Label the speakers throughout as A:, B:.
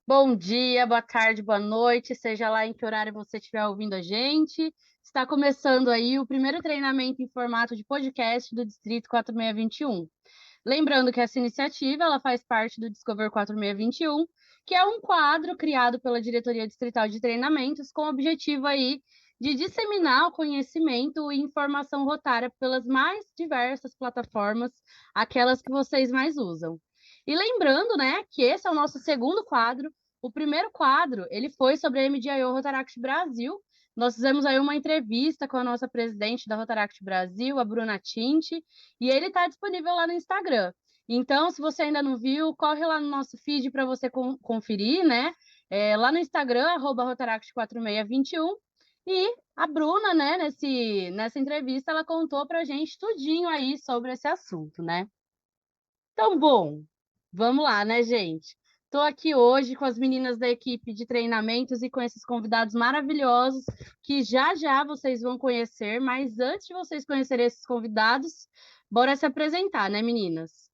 A: Bom dia, boa tarde, boa noite, seja lá em que horário você estiver ouvindo a gente. Está começando aí o primeiro treinamento em formato de podcast do Distrito 4621. Lembrando que essa iniciativa ela faz parte do Discover 4621, que é um quadro criado pela Diretoria Distrital de Treinamentos com o objetivo aí de disseminar o conhecimento e informação rotária pelas mais diversas plataformas, aquelas que vocês mais usam. E lembrando, né, que esse é o nosso segundo quadro. O primeiro quadro, ele foi sobre a MDIO Rotaract Brasil. Nós fizemos aí uma entrevista com a nossa presidente da Rotaract Brasil, a Bruna Tinti, e ele está disponível lá no Instagram. Então, se você ainda não viu, corre lá no nosso feed para você conferir, né? Lá no Instagram, @rotaract4621. E a Bruna, né, nessa entrevista, ela contou para a gente tudinho aí sobre esse assunto, né? Então, bom, vamos lá, né, gente? Estou aqui hoje com as meninas da equipe de treinamentos e com esses convidados maravilhosos que já já vocês vão conhecer, mas antes de vocês conhecerem esses convidados, bora se apresentar, né, meninas?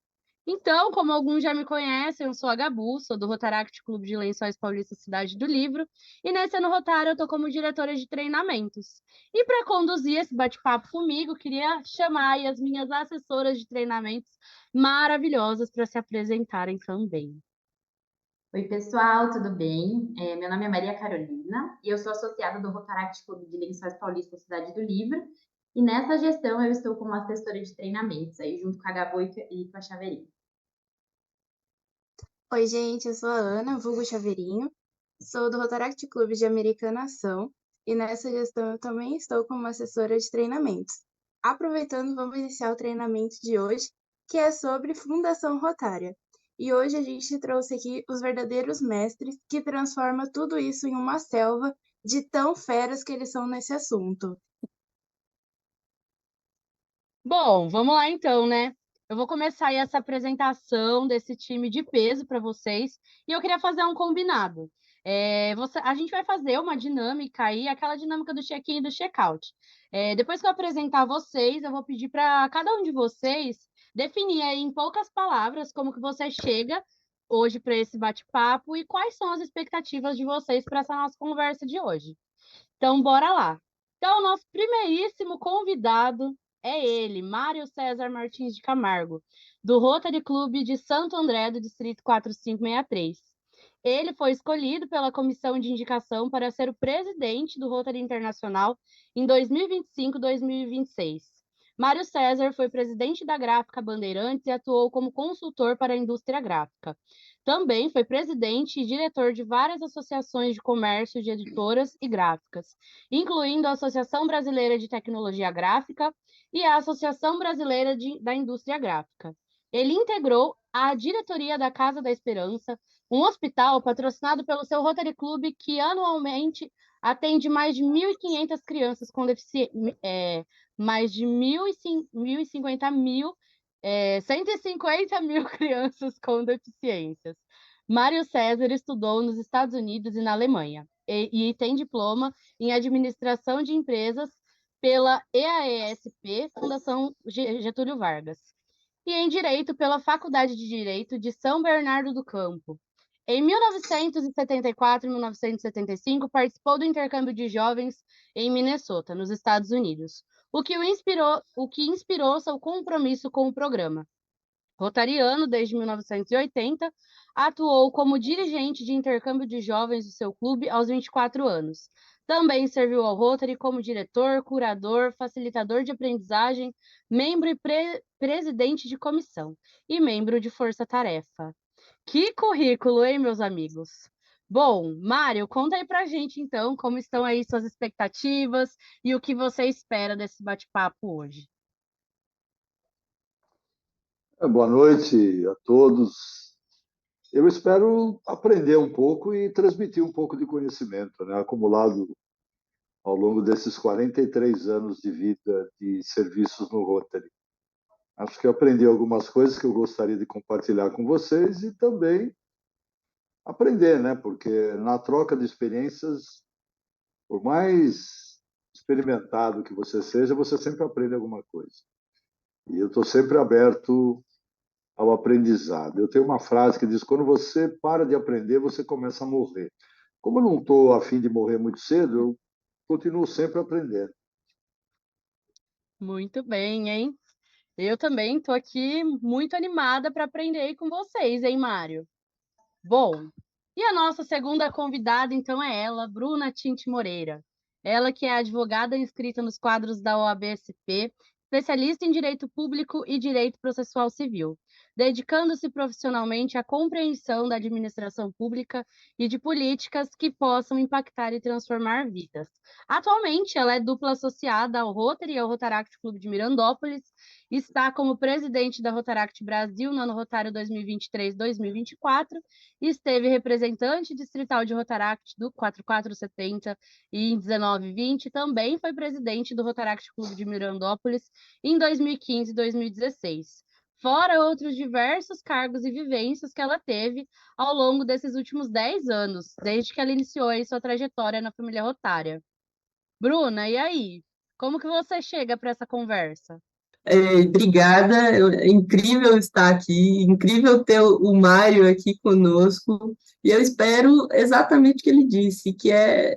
A: Então, como alguns já me conhecem, eu sou a Gabu, sou do Rotaract Clube de Lençóis Paulista Cidade do Livro, e nesse ano Rotário eu estou como diretora de treinamentos. E para conduzir esse bate-papo comigo, queria chamar aí as minhas assessoras de treinamentos maravilhosas para se apresentarem também.
B: Oi, pessoal, tudo bem? Meu nome é Maria Carolina e eu sou associada do Rotaract Clube de Lençóis Paulista Cidade do Livro. E nessa gestão eu estou como assessora de treinamentos, aí junto com a Gabo e com a Chaveirinho.
C: Oi, gente, eu sou a Ana, vulgo Chaveirinho, sou do Rotaract Clube de Americanação e nessa gestão eu também estou como assessora de treinamentos. Aproveitando, vamos iniciar o treinamento de hoje, que é sobre Fundação Rotária. E hoje a gente trouxe aqui os verdadeiros mestres que transformam tudo isso em uma selva de tão feras que eles são nesse assunto.
A: Bom, vamos lá então, né? Eu vou começar aí essa apresentação desse time de peso para vocês e eu queria fazer um combinado. A gente vai fazer uma dinâmica aí, aquela dinâmica do check-in e do check-out. Depois que eu apresentar vocês, eu vou pedir para cada um de vocês definir aí em poucas palavras como que você chega hoje para esse bate-papo e quais são as expectativas de vocês para essa nossa conversa de hoje. Então, bora lá. Então, o nosso primeiríssimo convidado é ele, Mário César Martins de Camargo, do Rotary Clube de Santo André, do Distrito 4563. Ele foi escolhido pela comissão de indicação para ser o presidente do Rotary Internacional em 2025 e 2026. Mário César foi presidente da Gráfica Bandeirantes e atuou como consultor para a indústria gráfica. Também foi presidente e diretor de várias associações de comércio de editoras e gráficas, incluindo a Associação Brasileira de Tecnologia Gráfica e a Associação Brasileira da Indústria Gráfica. Ele integrou a diretoria da Casa da Esperança, um hospital patrocinado pelo seu Rotary Club que anualmente atende mais de 1.500 crianças com deficiência, mais de 150 mil crianças com deficiências. Mário César estudou nos Estados Unidos e na Alemanha e tem diploma em administração de empresas pela EAESP, Fundação Getúlio Vargas, e em Direito pela Faculdade de Direito de São Bernardo do Campo. Em 1974 e 1975, participou do intercâmbio de jovens em Minnesota, nos Estados Unidos, o que inspirou seu compromisso com o programa. Rotariano desde 1980, atuou como dirigente de intercâmbio de jovens do seu clube aos 24 anos. Também serviu ao Rotary como diretor, curador, facilitador de aprendizagem, membro e presidente de comissão e membro de força-tarefa. Que currículo, hein, meus amigos? Bom, Mário, conta aí pra gente então como estão aí suas expectativas e o que você espera desse bate-papo hoje.
D: Boa noite a todos. Eu espero aprender um pouco e transmitir um pouco de conhecimento, né, acumulado ao longo desses 43 anos de vida de serviços no Rotary. Acho que eu aprendi algumas coisas que eu gostaria de compartilhar com vocês e também aprender, né, porque na troca de experiências, por mais experimentado que você seja, você sempre aprende alguma coisa. E eu estou sempre aberto ao aprendizado. Eu tenho uma frase que diz: quando você para de aprender, você começa a morrer. Como eu não estou a fim de morrer muito cedo, eu continuo sempre aprendendo.
A: Muito bem, hein? Eu também estou aqui muito animada para aprender aí com vocês, hein, Mário? Bom, e a nossa segunda convidada, então, é ela, Bruna Tinte Moreira. Ela que é advogada inscrita nos quadros da OAB-SP, especialista em Direito Público e Direito Processual Civil, dedicando-se profissionalmente à compreensão da administração pública e de políticas que possam impactar e transformar vidas. Atualmente, ela é dupla associada ao Rotary e ao Rotaract Clube de Mirandópolis, está como presidente da Rotaract Brasil no ano rotário 2023-2024, esteve representante distrital de Rotaract do 4470 e em 1920 também foi presidente do Rotaract Clube de Mirandópolis em 2015 e 2016. Fora outros diversos cargos e vivências que ela teve ao longo desses últimos 10 anos, desde que ela iniciou aí sua trajetória na família Rotária. Bruna, e aí? Como que você chega para essa conversa?
E: Obrigada, é incrível estar aqui, incrível ter o Mário aqui conosco, e eu espero exatamente o que ele disse, que é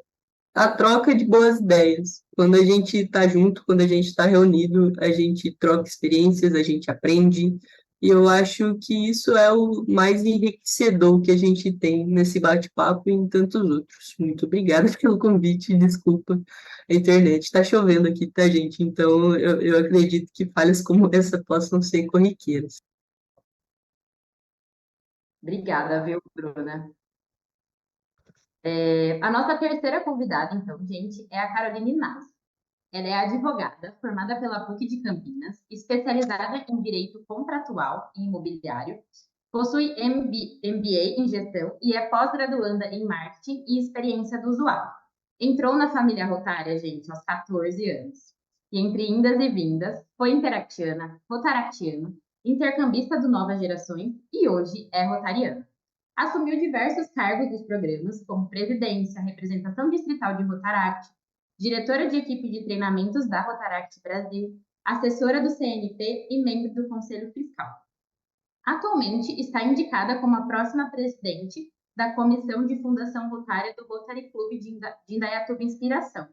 E: a troca de boas ideias. Quando a gente está junto, quando a gente está reunido, a gente troca experiências, a gente aprende, e eu acho que isso é o mais enriquecedor que a gente tem nesse bate-papo e em tantos outros. Muito obrigada pelo convite, desculpa, a internet está chovendo aqui, tá, gente? Então, eu acredito que falhas como essa possam ser corriqueiras.
B: Obrigada, viu, Bruna? A nossa terceira convidada, então, gente, é a Caroline Inácio. Ela é advogada, formada pela PUC de Campinas, especializada em direito contratual e imobiliário, possui MBA em gestão e é pós-graduanda em marketing e experiência do usuário. Entrou na família Rotária, gente, aos 14 anos. E entre indas e vindas, foi interactiana, rotaractiana, intercambista do Novas Gerações e hoje é rotariana. Assumiu diversos cargos dos programas, como presidência, representação distrital de Rotaract, diretora de equipe de treinamentos da Rotaract Brasil, assessora do CNP e membro do Conselho Fiscal. Atualmente está indicada como a próxima presidente da Comissão de Fundação Rotária do Rotary Clube de Indaiatuba Inspiração.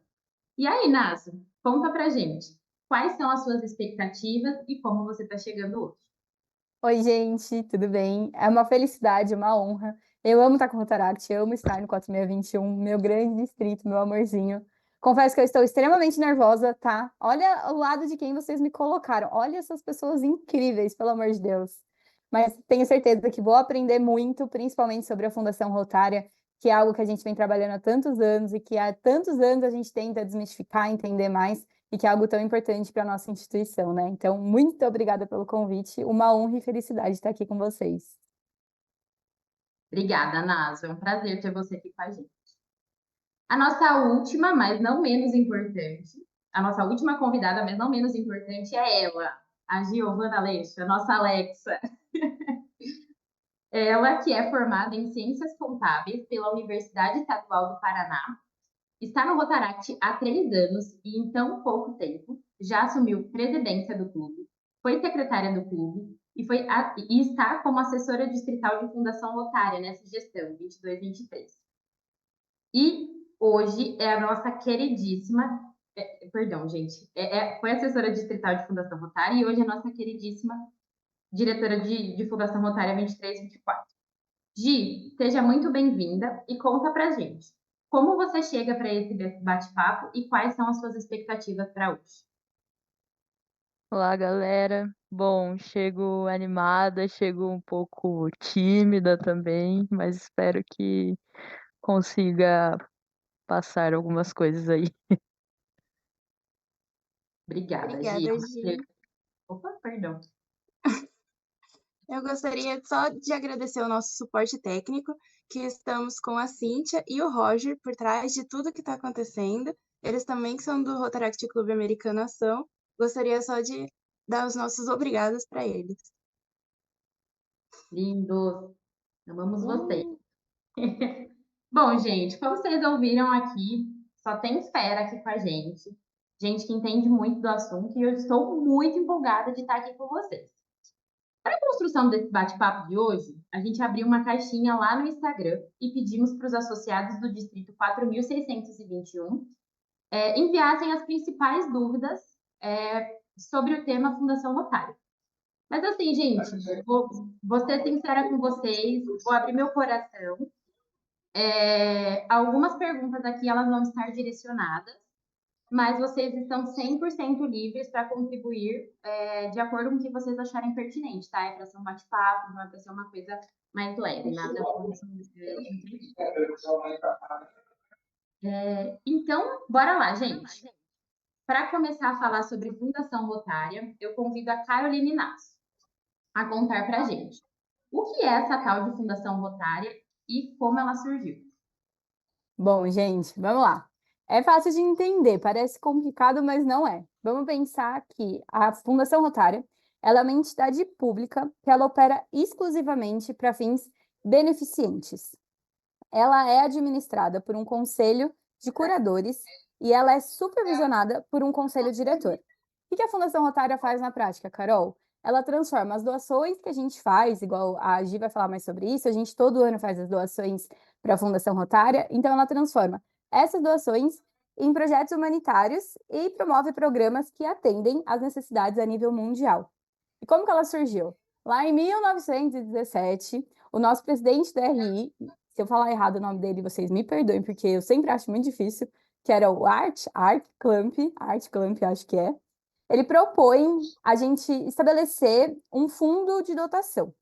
B: E aí, Naso, conta pra gente, quais são as suas expectativas e como você está chegando hoje?
F: Oi, gente, tudo bem? É uma felicidade, uma honra. Eu amo estar com o Rotaract, eu amo estar no 4621, meu grande distrito, meu amorzinho. Confesso que eu estou extremamente nervosa, tá? Olha o lado de quem vocês me colocaram. Olha essas pessoas incríveis, pelo amor de Deus. Mas tenho certeza que vou aprender muito, principalmente sobre a Fundação Rotária, que é algo que a gente vem trabalhando há tantos anos e que há tantos anos a gente tenta desmistificar, entender mais e que é algo tão importante para a nossa instituição, né? Então, muito obrigada pelo convite, uma honra e felicidade estar aqui com vocês.
B: Obrigada, Naso, é um prazer ter você aqui com a gente. A nossa última, mas não menos importante, a nossa última convidada, mas não menos importante, é ela, a Giovana Aleixo, a nossa Alexa. Ela que é formada em Ciências Contábeis pela Universidade Estadual do Paraná, está no Rotaract há 3 anos e, em tão pouco tempo, já assumiu presidência do clube, foi secretária do clube e está como assessora distrital de Fundação Rotária nessa gestão 22-23. E hoje é a nossa queridíssima, perdão, gente, foi assessora distrital de Fundação Rotária e hoje é a nossa queridíssima diretora de Fundação Rotária 23-24. Gi, seja muito bem-vinda e conta pra gente. Como você chega para esse bate-papo e quais são as suas expectativas para hoje?
G: Olá, galera. Bom, chego animada, chego um pouco tímida também, mas espero que consiga passar algumas coisas aí.
B: Obrigada,
C: Obrigada,
B: Gi.
C: Gi.
B: Opa, perdão.
C: Eu gostaria só de agradecer o nosso suporte técnico, que estamos com a Cíntia e o Roger por trás de tudo que está acontecendo. Eles também que são do Rotaract Clube Americana Ação. Gostaria só de dar os nossos obrigados para eles.
B: Lindos. Amamos vocês. Bom, gente, como vocês ouviram aqui, só tem fera aqui com a gente. Gente que entende muito do assunto e eu estou muito empolgada de estar aqui com vocês. Para a construção desse bate-papo de hoje, a gente abriu uma caixinha lá no Instagram e pedimos para os associados do Distrito 4.621 enviassem as principais dúvidas sobre o tema Fundação Rotária. Mas assim, gente, vou ser sincera com vocês, vou abrir meu coração. Algumas perguntas aqui elas vão estar direcionadas, mas vocês estão 100% livres para contribuir de acordo com o que vocês acharem pertinente, tá? É para ser um bate-papo, não é para ser uma coisa mais leve, nada de entrevista. Então, bora lá, gente. Para começar a falar sobre Fundação Rotária, eu convido a Caroline Nasso a contar para a gente o que é essa tal de Fundação Rotária e como ela surgiu.
F: Bom, gente, vamos lá. É fácil de entender, parece complicado, mas não é. Vamos pensar que a Fundação Rotária, ela é uma entidade pública que ela opera exclusivamente para fins beneficentes. Ela é administrada por um conselho de curadores e ela é supervisionada por um conselho diretor. O que a Fundação Rotária faz na prática, Carol? Ela transforma as doações que a gente faz, igual a Gi vai falar mais sobre isso, a gente todo ano faz as doações para a Fundação Rotária, então ela transforma essas doações em projetos humanitários e promove programas que atendem às necessidades a nível mundial. E como que ela surgiu? Lá em 1917, o nosso presidente do RI, se eu falar errado o nome dele, vocês me perdoem, porque eu sempre acho muito difícil, que era o Art Clamp, acho que é, ele propõe a gente estabelecer um fundo de dotação.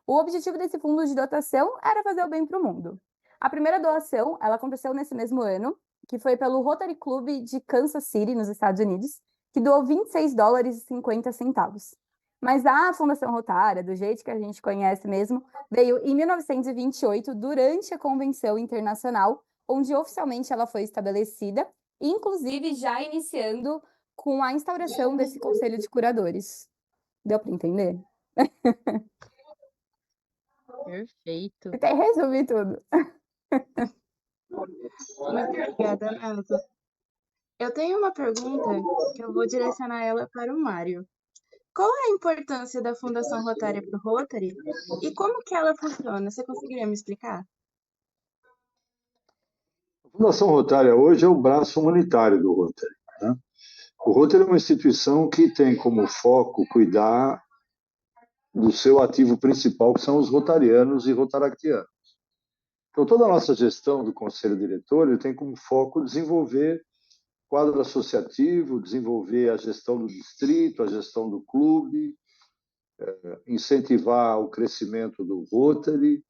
F: O objetivo desse fundo de dotação era fazer o bem para o mundo. A primeira doação, ela aconteceu nesse mesmo ano, que foi pelo Rotary Club de Kansas City, nos Estados Unidos, que doou 26 dólares e 50 centavos. Mas a Fundação Rotária, do jeito que a gente conhece mesmo, veio em 1928, durante a Convenção Internacional, onde oficialmente ela foi estabelecida, inclusive já iniciando com a instauração desse Conselho de Curadores. Deu para entender?
A: Perfeito.
F: Tentei resumir tudo.
C: Muito obrigada, Nasa. Eu tenho uma pergunta que eu vou direcionar ela para o Mário. Qual é a importância da Fundação Rotária para o Rotary e como que ela funciona? Você conseguiria me explicar?
D: A Fundação Rotária hoje é o braço humanitário do Rotary, né? O Rotary é uma instituição que tem como foco cuidar do seu ativo principal, que são os rotarianos e rotaractianos. Então, toda a nossa gestão do conselho diretor ele tem como foco desenvolver quadro associativo, desenvolver a gestão do distrito, a gestão do clube, incentivar o crescimento do Rotary.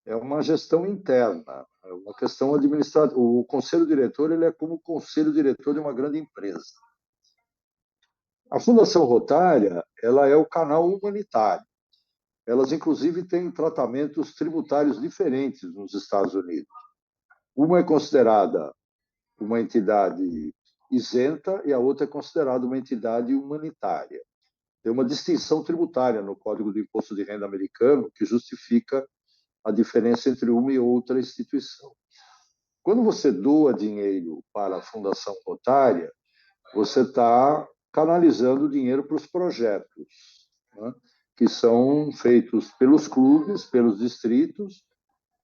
D: É uma gestão interna, é uma questão administrativa. O conselho diretor ele é como o conselho diretor de uma grande empresa. A Fundação Rotária ela é o canal humanitário. Elas, inclusive, têm tratamentos tributários diferentes nos Estados Unidos. Uma é considerada uma entidade isenta e a outra é considerada uma entidade humanitária. Tem uma distinção tributária no Código do Imposto de Renda americano que justifica a diferença entre uma e outra instituição. Quando você doa dinheiro para a Fundação Rotária, você está canalizando dinheiro para os projetos, né, que são feitos pelos clubes, pelos distritos,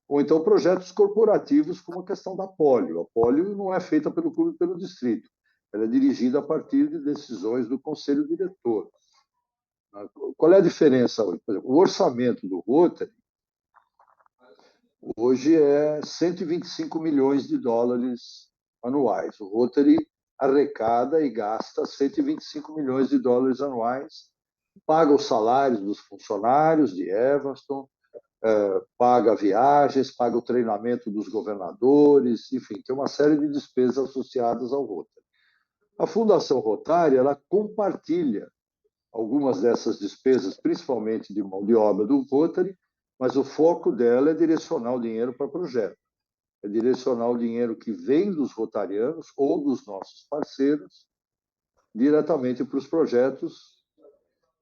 D: ou então projetos corporativos, como a questão da polio. A polio não é feita pelo clube e pelo distrito, ela é dirigida a partir de decisões do conselho diretor. Qual é a diferença hoje? Por exemplo, o orçamento do Rotary hoje é 125 milhões de dólares anuais. O Rotary arrecada e gasta 125 milhões de dólares anuais, paga os salários dos funcionários de Evanston, paga viagens, paga o treinamento dos governadores, enfim, tem uma série de despesas associadas ao Rotary. A Fundação Rotária ela compartilha algumas dessas despesas, principalmente de mão de obra do Rotary, mas o foco dela é direcionar o dinheiro para projeto. É direcionar o dinheiro que vem dos rotarianos ou dos nossos parceiros diretamente para os projetos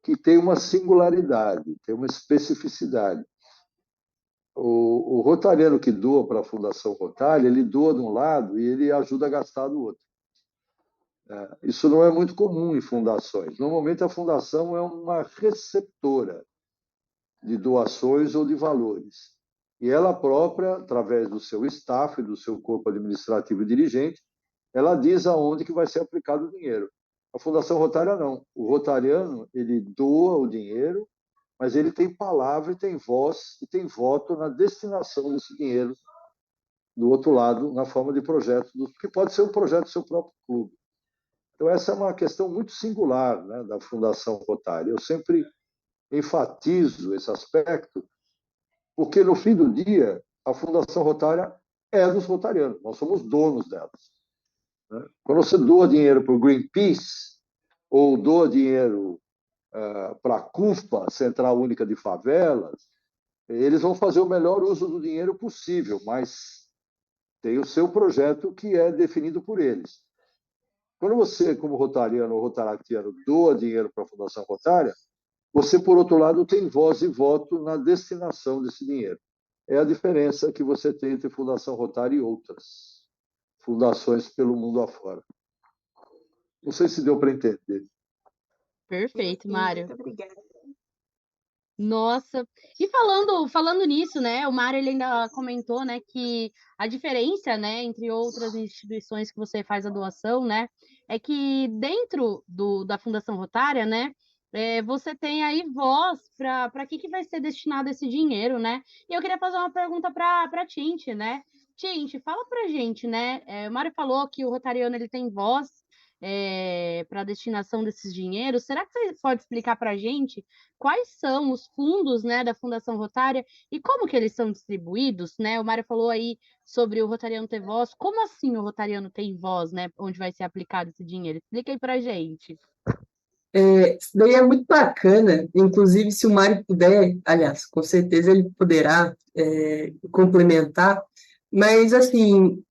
D: que têm uma singularidade, têm uma especificidade. O rotariano que doa para a Fundação Rotária, ele doa de um lado e ele ajuda a gastar do outro. Isso não é muito comum em fundações. Normalmente, a fundação é uma receptora de doações ou de valores. E ela própria, através do seu staff, do seu corpo administrativo e dirigente, ela diz aonde que vai ser aplicado o dinheiro. A Fundação Rotária não. O rotariano, ele doa o dinheiro, mas ele tem palavra, tem voz e tem voto na destinação desse dinheiro do outro lado, na forma de projeto, que pode ser um projeto do seu próprio clube. Então, essa é uma questão muito singular, né, da Fundação Rotária. Eu sempre enfatizo esse aspecto, porque, no fim do dia, a Fundação Rotária é dos rotarianos, nós somos donos delas. Né? Quando você doa dinheiro para o Greenpeace, ou doa dinheiro para a CUFPA, Central Única de Favelas, eles vão fazer o melhor uso do dinheiro possível, mas tem o seu projeto que é definido por eles. Quando você, como rotariano ou rotaractiano, doa dinheiro para a Fundação Rotária, você, por outro lado, tem voz e voto na destinação desse dinheiro. É a diferença que você tem entre Fundação Rotária e outras fundações pelo mundo afora. Não sei se deu para entender.
A: Perfeito, Mário.
C: Muito obrigada.
A: Nossa, e falando nisso, né, o Mário ele ainda comentou, né, que a diferença, né, entre outras instituições que você faz a doação, né, é que dentro da Fundação Rotária, né, você tem aí voz para que vai ser destinado esse dinheiro, né? E eu queria fazer uma pergunta para Tinte, né? Tinte, fala pra gente, né? O Mário falou que o rotariano ele tem voz para a destinação desses dinheiros. Será que você pode explicar para a gente quais são os fundos, né, da Fundação Rotária e como que eles são distribuídos, né? O Mário falou aí sobre o Rotariano ter voz. Como assim o Rotariano tem voz, né? Onde vai ser aplicado esse dinheiro? Explica aí pra gente.
E: Isso daí é muito bacana, inclusive se o Mário puder, aliás, com certeza ele poderá complementar, mas assim,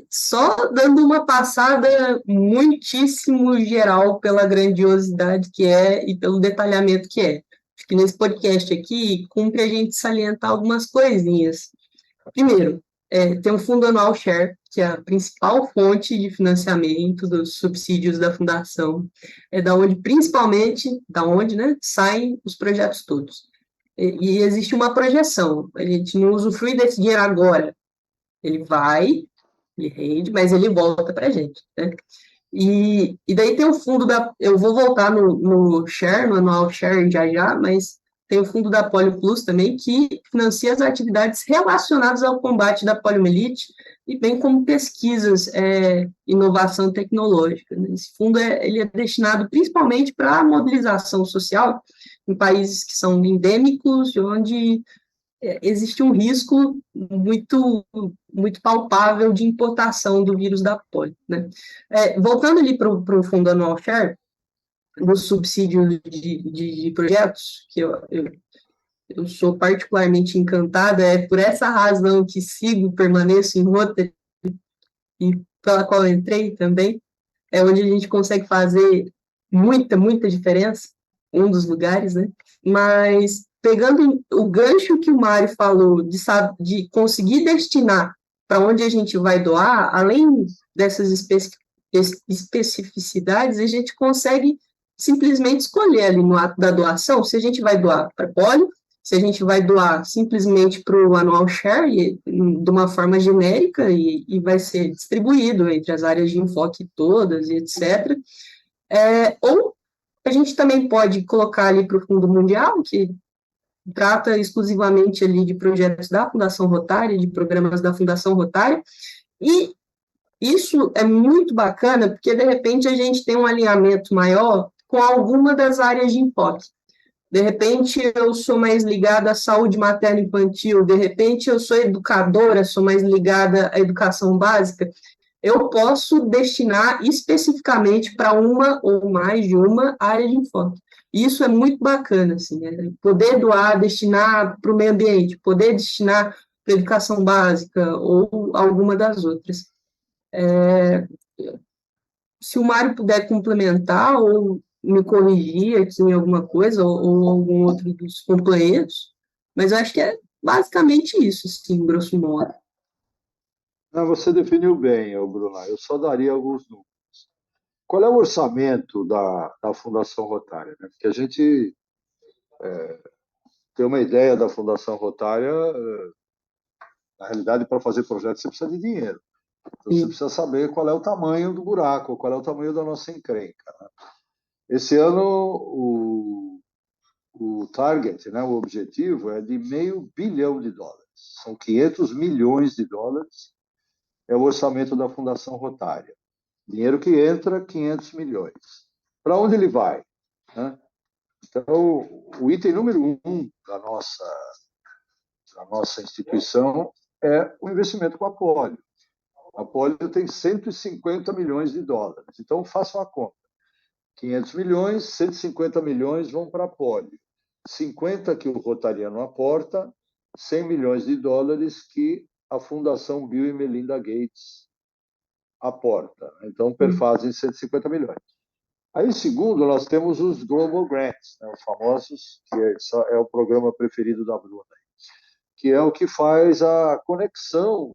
E: só dando uma passada muitíssimo geral pela grandiosidade que é e pelo detalhamento que é. Acho que nesse podcast aqui cumpre a gente salientar algumas coisinhas. Primeiro, tem o Fundo Anual Share, que é a principal fonte de financiamento dos subsídios da Fundação, da onde, principalmente, né, saem os projetos todos. E existe uma projeção, a gente não usufrui desse dinheiro agora, ele rende, mas ele volta para a gente, né? E daí tem o fundo eu vou voltar no Share, no Anual Share já, mas tem o fundo da Polio Plus também, que financia as atividades relacionadas ao combate da poliomielite, e bem como pesquisas, inovação tecnológica. Né? Esse fundo ele é destinado principalmente para a mobilização social em países que são endêmicos, onde existe um risco muito, muito palpável de importação do vírus da polio. Né? Voltando ali para o Fundo Anual Share, do subsídio de projetos, que eu sou particularmente encantada, é por essa razão que permaneço em Rotary, e pela qual eu entrei também, é onde a gente consegue fazer muita, muita diferença, um dos lugares, né? Mas, pegando o gancho que o Mário falou, de conseguir destinar para onde a gente vai doar, além dessas especificidades, a gente consegue simplesmente escolher ali no ato da doação se a gente vai doar para polio, se a gente vai doar simplesmente para o Anual Share de uma forma genérica e vai ser distribuído entre as áreas de enfoque todas e etc. Ou a gente também pode colocar ali para o Fundo Mundial, que trata exclusivamente ali de projetos da Fundação Rotária, de programas da Fundação Rotária, e isso é muito bacana, porque de repente a gente tem um alinhamento maior com alguma das áreas de enfoque. De repente, eu sou mais ligada à saúde materno-infantil, de repente, eu sou educadora, sou mais ligada à educação básica. Eu posso destinar especificamente para uma ou mais de uma área de enfoque. Isso é muito bacana, assim, poder doar, destinar para o meio ambiente, poder destinar para a educação básica ou alguma das outras. Se o Mário puder complementar ou me corrigir aqui em alguma coisa, ou algum outro dos companheiros, mas eu acho que é basicamente isso, assim, grosso modo.
D: Não, você definiu bem, Bruna. Eu só daria alguns números. qual é o orçamento da Fundação Rotária? Né? Porque a gente tem uma ideia da Fundação Rotária, na realidade, para fazer projetos você precisa de dinheiro. Então, você
E: Sim.
D: precisa saber qual é o tamanho do buraco, qual é o tamanho da nossa encrenca. Né? Esse ano, o target, né, o objetivo é de $500 bilhão. São 500 milhões de dólares, é o orçamento da Fundação Rotária. Dinheiro que entra, 500 milhões. Para onde ele vai? Né? Então, o item número 1 da nossa instituição é o investimento com a Polio. A Polio tem 150 milhões de dólares. Então, façam a conta. 500 milhões, 150 milhões vão para a Polio. 50 que o Rotariano aporta, 100 milhões de dólares que a Fundação Bill e Melinda Gates aporta. Então, perfazem 150 milhões. Aí, segundo, nós temos os Global Grants, né, os famosos, que é o programa preferido da Bruna, que é o que faz a conexão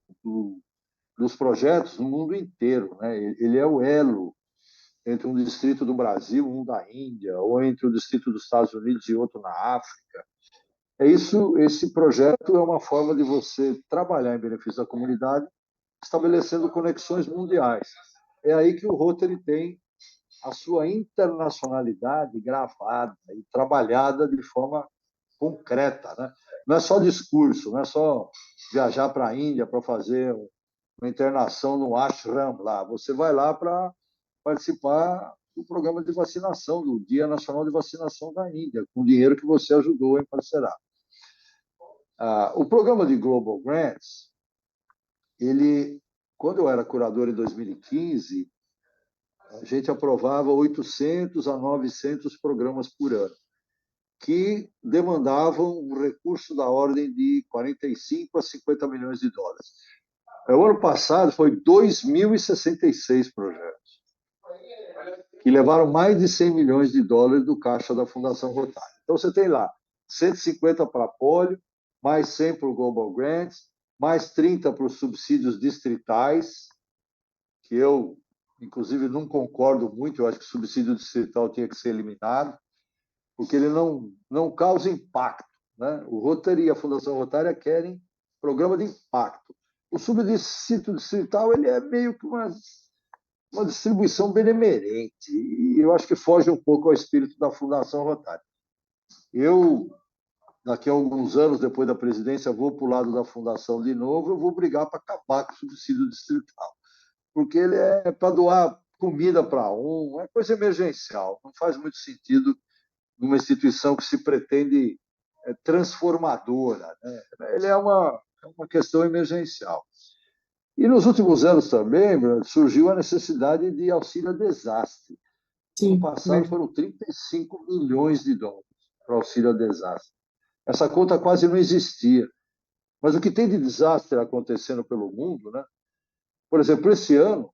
D: dos projetos no mundo inteiro. Né? Ele é o elo entre um distrito do Brasil, um da Índia, ou entre o distrito dos Estados Unidos e outro na África. Esse projeto é uma forma de você trabalhar em benefício da comunidade, estabelecendo conexões mundiais. É aí que o Rotary tem a sua internacionalidade gravada e trabalhada de forma concreta. Né? Não é só discurso, não é só viajar para a Índia para fazer uma internação no ashram lá. Você vai lá para participar do programa de vacinação, do Dia Nacional de Vacinação da Índia, com dinheiro que você ajudou a emparcerar. O programa de Global Grants, quando eu era curador em 2015, a gente aprovava 800 a 900 programas por ano, que demandavam um recurso da ordem de 45 a 50 milhões de dólares. O ano passado foi 2.066 projetos, que levaram mais de 100 milhões de dólares do caixa da Fundação Rotária. Então, você tem lá 150 para a Polio, mais 100 para o Global Grants, mais 30 para os subsídios distritais, que eu, inclusive, não concordo muito. Eu acho que o subsídio distrital tinha que ser eliminado, porque ele não causa impacto. Né? O Rotary e a Fundação Rotária querem programa de impacto. O subsídio distrital ele é meio que uma distribuição benemerente, e eu acho que foge um pouco ao espírito da Fundação Rotária. Eu, daqui a alguns anos, depois da presidência, vou para o lado da Fundação de novo, eu vou brigar para acabar com o subsídio distrital, porque ele é para doar comida para é coisa emergencial, não faz muito sentido numa instituição que se pretende transformadora. Né? Ele é uma questão emergencial. E nos últimos anos também, Bruno, surgiu a necessidade de auxílio a desastre. No passado foram 35 milhões de dólares para auxílio a desastre. Essa conta quase não existia. Mas o que tem de desastre acontecendo pelo mundo, né? Por exemplo, esse ano,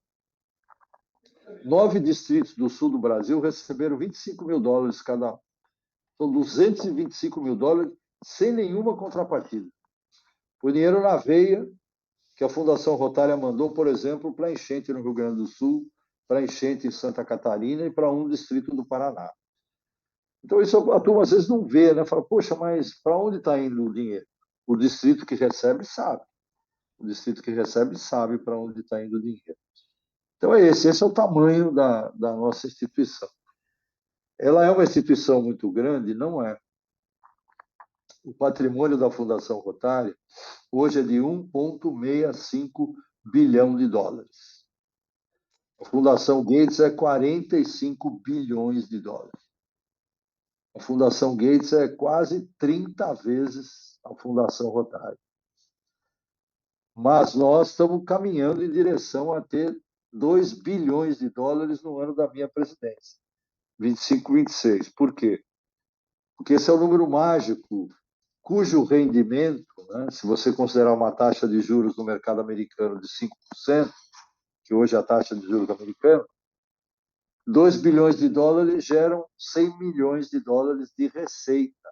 D: 9 distritos do sul do Brasil receberam 25 mil dólares cada um. São 225 mil dólares sem nenhuma contrapartida. O dinheiro na veia que a Fundação Rotária mandou, por exemplo, para enchente no Rio Grande do Sul, para enchente em Santa Catarina e para um distrito do Paraná. Então, isso a turma às vezes não vê, né? Fala, poxa, mas para onde está indo o dinheiro? O distrito que recebe sabe. O distrito que recebe sabe para onde está indo o dinheiro. Então, esse é o tamanho da nossa instituição. Ela é uma instituição muito grande? Não é. O patrimônio da Fundação Rotária hoje é de 1,65 bilhão de dólares. A Fundação Gates é 45 bilhões de dólares. A Fundação Gates é quase 30 vezes a Fundação Rotária. Mas nós estamos caminhando em direção a ter 2 bilhões de dólares no ano da minha presidência, 25, 26. Por quê? Porque esse é o número mágico cujo rendimento, né, se você considerar uma taxa de juros no mercado americano de 5%, que hoje é a taxa de juros americana, 2 bilhões de dólares geram 100 milhões de dólares de receita,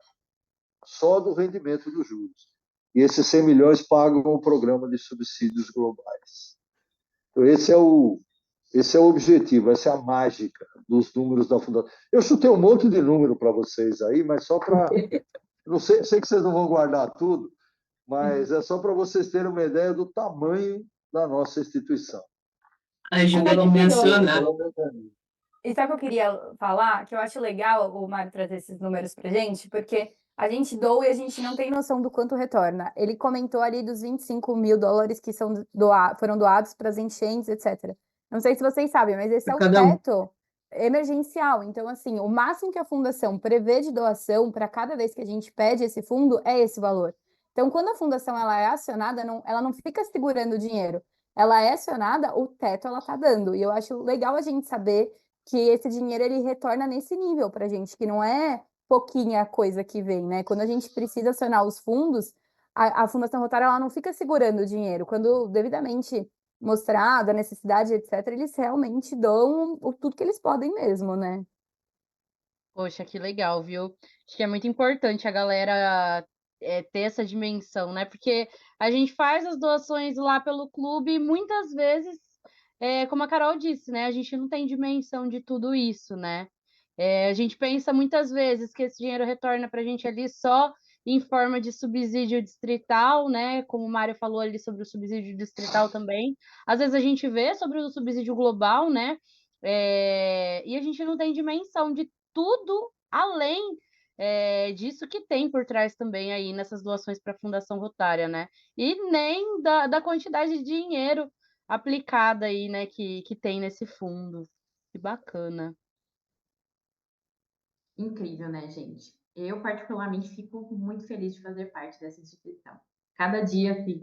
D: só do rendimento dos juros. E esses 100 milhões pagam o programa de subsídios globais. Então, esse é o Esse é o objetivo, essa é a mágica dos números da Fundação. Eu chutei um monte de número para vocês aí, mas só para... Não sei que vocês não vão guardar tudo, mas é só para vocês terem uma ideia do tamanho da nossa instituição.
E: Ajuda a
F: Sabe o que
E: dimensionar.
F: E sabe o que eu queria falar? Que eu acho legal o Mário trazer esses números pra gente, porque a gente doa e a gente não tem noção do quanto retorna. Ele comentou ali dos 25 mil dólares que foram doados para as enchentes, etc. Não sei se vocês sabem, mas esse é o
E: Cada um.
F: teto emergencial. Então, assim, o máximo que a fundação prevê de doação para cada vez que a gente pede esse fundo é esse valor. Então, quando a fundação ela é acionada, ela não fica segurando o dinheiro. Ela é acionada, o teto ela está dando. E eu acho legal a gente saber que esse dinheiro ele retorna nesse nível para a gente, que não é pouquinha coisa que vem, né? Quando a gente precisa acionar os fundos, a Fundação Rotária ela não fica segurando o dinheiro. Quando devidamente mostrado a necessidade, etc., eles realmente dão tudo que eles podem mesmo, né?
A: Poxa, que legal, viu? Acho que é muito importante a galera ter essa dimensão, né? Porque a gente faz as doações lá pelo clube e muitas vezes, como a Carol disse, né? A gente não tem dimensão de tudo isso, né? A gente pensa muitas vezes que esse dinheiro retorna para a gente ali só em forma de subsídio distrital, né? Como o Mário falou ali sobre o subsídio distrital também. Às vezes a gente vê sobre o subsídio global, né? E a gente não tem dimensão de tudo além disso que tem por trás também aí nessas doações para a Fundação Rotária, né? E nem da quantidade de dinheiro aplicada aí, né, que tem nesse fundo. Que bacana.
B: Incrível, né, gente? Eu, particularmente, fico muito feliz de fazer parte dessa instituição. Cada dia assim,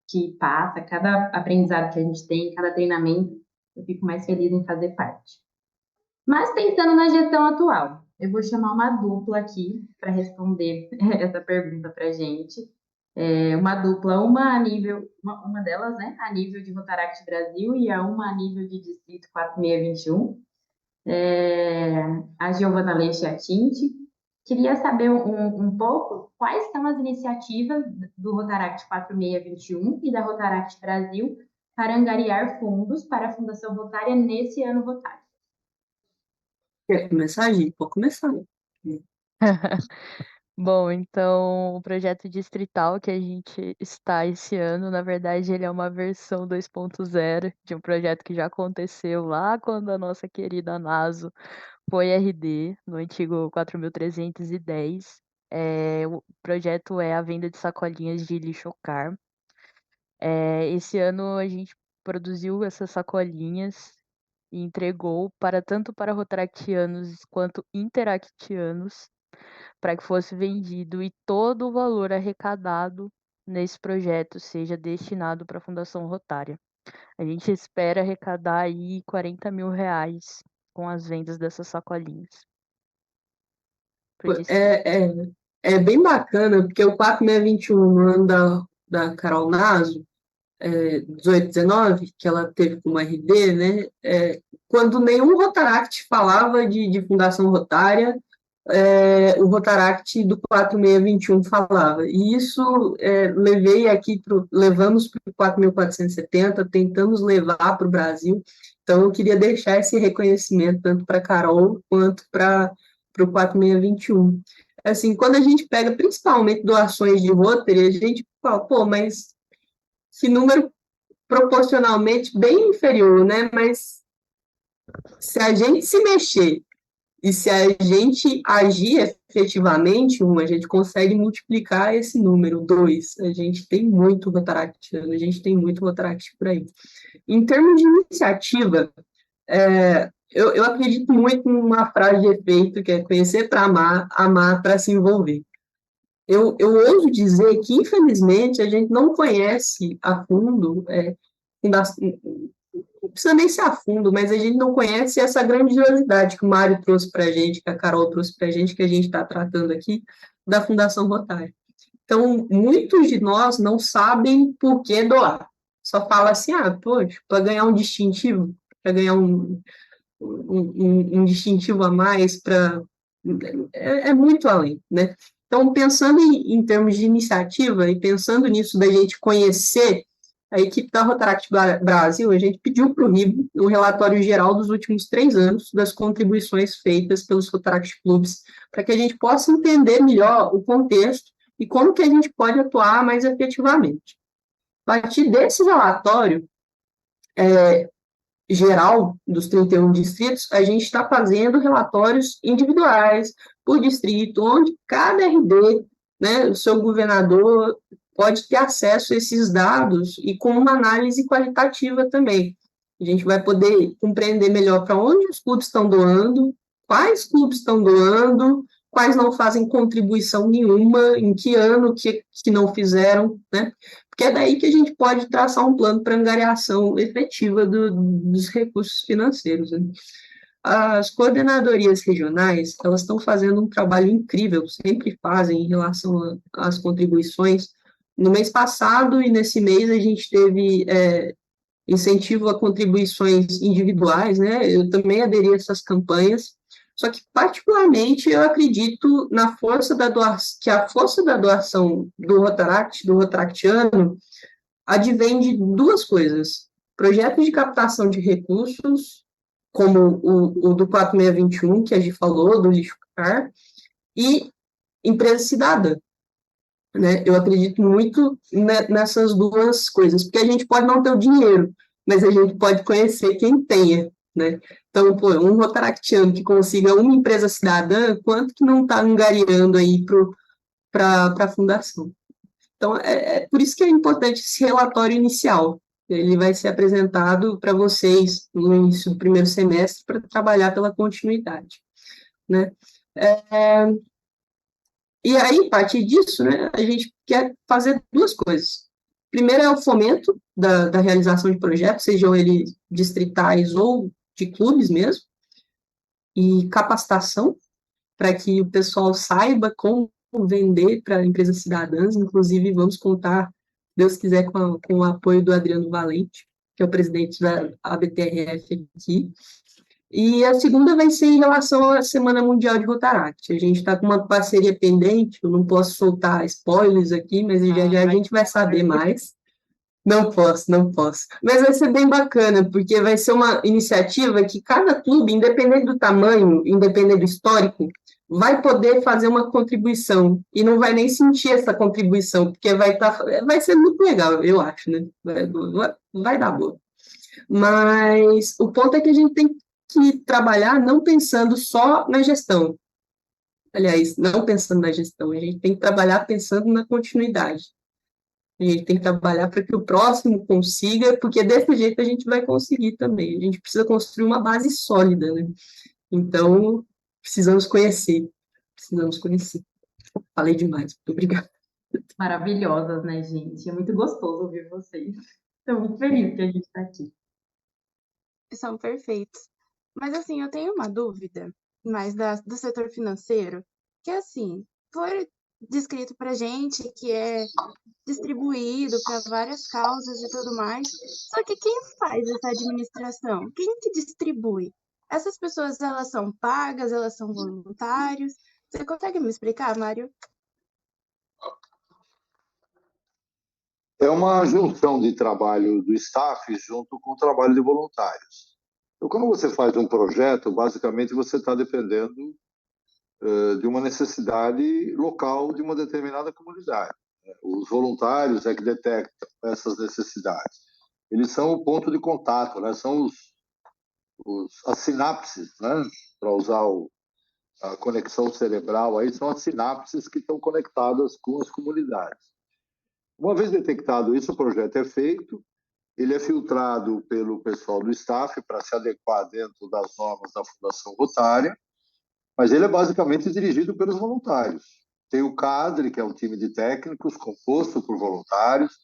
B: que passa, cada aprendizado que a gente tem, cada treinamento, eu fico mais feliz em fazer parte. Mas pensando na gestão atual, eu vou chamar uma dupla aqui para responder essa pergunta para a gente. Uma dupla, uma delas, né, a nível de Rotaract Brasil e uma a nível de Distrito 4621. A Giovana Leite e a Tinte. Queria saber um pouco quais são as iniciativas do Rotaract 4621 e da Rotaract Brasil para angariar fundos para a Fundação Rotária nesse ano rotário.
E: Quer começar, gente? Pode começar.
G: Bom, então o projeto distrital que a gente está esse ano, na verdade, ele é uma versão 2.0 de um projeto que já aconteceu lá quando a nossa querida NASO foi RD, no antigo 4.310. O projeto é a venda de sacolinhas de lixocar. Esse ano a gente produziu essas sacolinhas e entregou tanto para rotaractianos quanto interactianos, para que fosse vendido e todo o valor arrecadado nesse projeto seja destinado para a Fundação Rotária. A gente espera arrecadar aí 40 mil reais com as vendas dessas sacolinhas.
E: É bem bacana, porque o 4621, no ano da Carol Naso, 1819, que ela teve como RD, né, quando nenhum Rotaract falava de Fundação Rotária, o Rotaract do 4621 falava. E isso levamos para o 4.470, tentamos levar para o Brasil. Então, eu queria deixar esse reconhecimento tanto para a Carol quanto para o 4621. Assim, quando a gente pega principalmente doações de Rotary, a gente fala, pô, mas que número proporcionalmente bem inferior, né? Mas se a gente se mexer e se a gente agir efetivamente, a gente consegue multiplicar esse número. 2, a gente tem muito Rotaract, a gente tem muito Rotaract por aí. Em termos de iniciativa, eu acredito muito numa frase de efeito que é conhecer para amar, amar para se envolver. Eu ouso dizer que, infelizmente, a gente não conhece a fundo, não precisa nem ser a fundo, mas a gente não conhece essa grandiosidade que o Mário trouxe para a gente, que a Carol trouxe para a gente, que a gente está tratando aqui, da Fundação Rotária. Então, muitos de nós não sabem por que doar. Só fala assim, poxa, para ganhar um distintivo, para ganhar um distintivo a mais, é muito além, né? Então, pensando em termos de iniciativa e pensando nisso da gente conhecer a equipe da Rotaract Brasil, a gente pediu para o RIBO um relatório geral dos últimos 3 anos das contribuições feitas pelos Rotaract Clubes, para que a gente possa entender melhor o contexto e como que a gente pode atuar mais efetivamente. A partir desse relatório geral dos 31 distritos, a gente está fazendo relatórios individuais por distrito, onde cada RD, né, o seu governador, pode ter acesso a esses dados e com uma análise qualitativa também. A gente vai poder compreender melhor para onde os clubes estão doando, quais clubes estão doando, quais não fazem contribuição nenhuma, em que ano que não fizeram, né? Porque é daí que a gente pode traçar um plano para angariação efetiva dos recursos financeiros, né? As coordenadorias regionais, elas estão fazendo um trabalho incrível, sempre fazem em relação às contribuições. No mês passado e nesse mês a gente teve incentivo a contribuições individuais, né? Eu também aderi a essas campanhas, só que particularmente eu acredito na força da doação, que a força da doação do Rotaractiano, advém de 2 coisas: projetos de captação de recursos, como o do 4621, que a gente falou, do lixo car, e empresa cidadã, né? Eu acredito muito nessas 2 coisas, porque a gente pode não ter o dinheiro, mas a gente pode conhecer quem tenha, né? Então, pô, um rotaractiano que consiga uma empresa cidadã, quanto que não está angariando aí para a fundação? Então, por isso que é importante esse relatório inicial. Ele vai ser apresentado para vocês no início do primeiro semestre para trabalhar pela continuidade, né? E aí, a partir disso, né, a gente quer fazer 2 coisas. Primeiro é o fomento da realização de projetos, sejam eles distritais ou de clubes mesmo, e capacitação, para que o pessoal saiba como vender para empresas cidadãs. Inclusive, vamos contar, se Deus quiser, com o apoio do Adriano Valente, que é o presidente da ABTRF aqui. E a segunda vai ser em relação à Semana Mundial de Rotaract. A gente está com uma parceria pendente, eu não posso soltar spoilers aqui, mas já a gente vai saber mais. Não posso, não posso. Mas vai ser bem bacana, porque vai ser uma iniciativa que cada clube, independente do tamanho, independente do histórico, vai poder fazer uma contribuição e não vai nem sentir essa contribuição, porque vai ser muito legal, eu acho, né? Vai dar boa. Mas o ponto é que a gente tem que trabalhar não pensando só na gestão. Aliás, não pensando na gestão, a gente tem que trabalhar pensando na continuidade. A gente tem que trabalhar para que o próximo consiga, porque desse jeito a gente vai conseguir também. A gente precisa construir uma base sólida, né? Então, precisamos conhecer. Falei demais, muito obrigada.
B: Maravilhosas, né, gente? É muito gostoso ouvir vocês. Estou muito feliz que a gente está aqui.
C: São perfeitos. Mas assim, eu tenho uma dúvida, mais do setor financeiro, que assim, foi descrito para gente que é distribuído para várias causas e tudo mais. Só que quem faz essa administração? Quem que distribui? Essas pessoas, elas são pagas, elas são voluntários? Você consegue me explicar, Mário?
D: É uma junção de trabalho do staff junto com o trabalho de voluntários. Então, quando você faz um projeto, basicamente você está dependendo de uma necessidade local de uma determinada comunidade. Os voluntários é que detectam essas necessidades. Eles são o ponto de contato, né? São as sinapses, né? Para usar a conexão cerebral, aí são as sinapses que estão conectadas com as comunidades. Uma vez detectado isso, o projeto é feito, ele é filtrado pelo pessoal do staff para se adequar dentro das normas da Fundação Rotária, mas ele é basicamente dirigido pelos voluntários. Tem o CADRE, que é um time de técnicos composto por voluntários,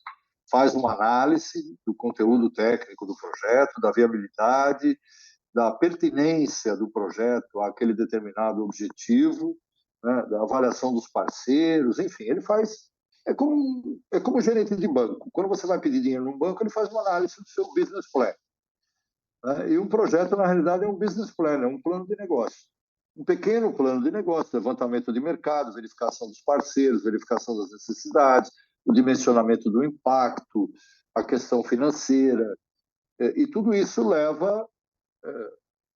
D: faz uma análise do conteúdo técnico do projeto, da viabilidade, da pertinência do projeto àquele determinado objetivo, né, da avaliação dos parceiros, enfim, ele faz... É como gerente de banco. Quando você vai pedir dinheiro num banco, ele faz uma análise do seu business plan. Né? E um projeto, na realidade, é um business plan, é um plano de negócio. Um pequeno plano de negócio, levantamento de mercado, verificação dos parceiros, verificação das necessidades, o dimensionamento do impacto, a questão financeira, e tudo isso leva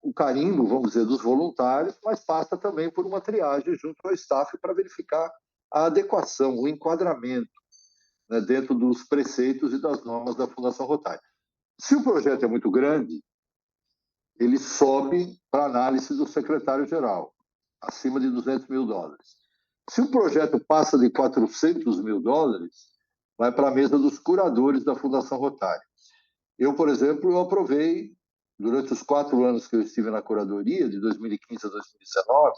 D: o carimbo, vamos dizer, dos voluntários, mas passa também por uma triagem junto ao staff para verificar a adequação, o enquadramento, né, dentro dos preceitos e das normas da Fundação Rotary. Se o projeto é muito grande, ele sobe para análise do secretário-geral, acima de $200 mil. Se o projeto passa de $400 mil, vai para a mesa dos curadores da Fundação Rotary. Eu, por exemplo, eu aprovei, durante os 4 anos que eu estive na curadoria, de 2015 a 2019,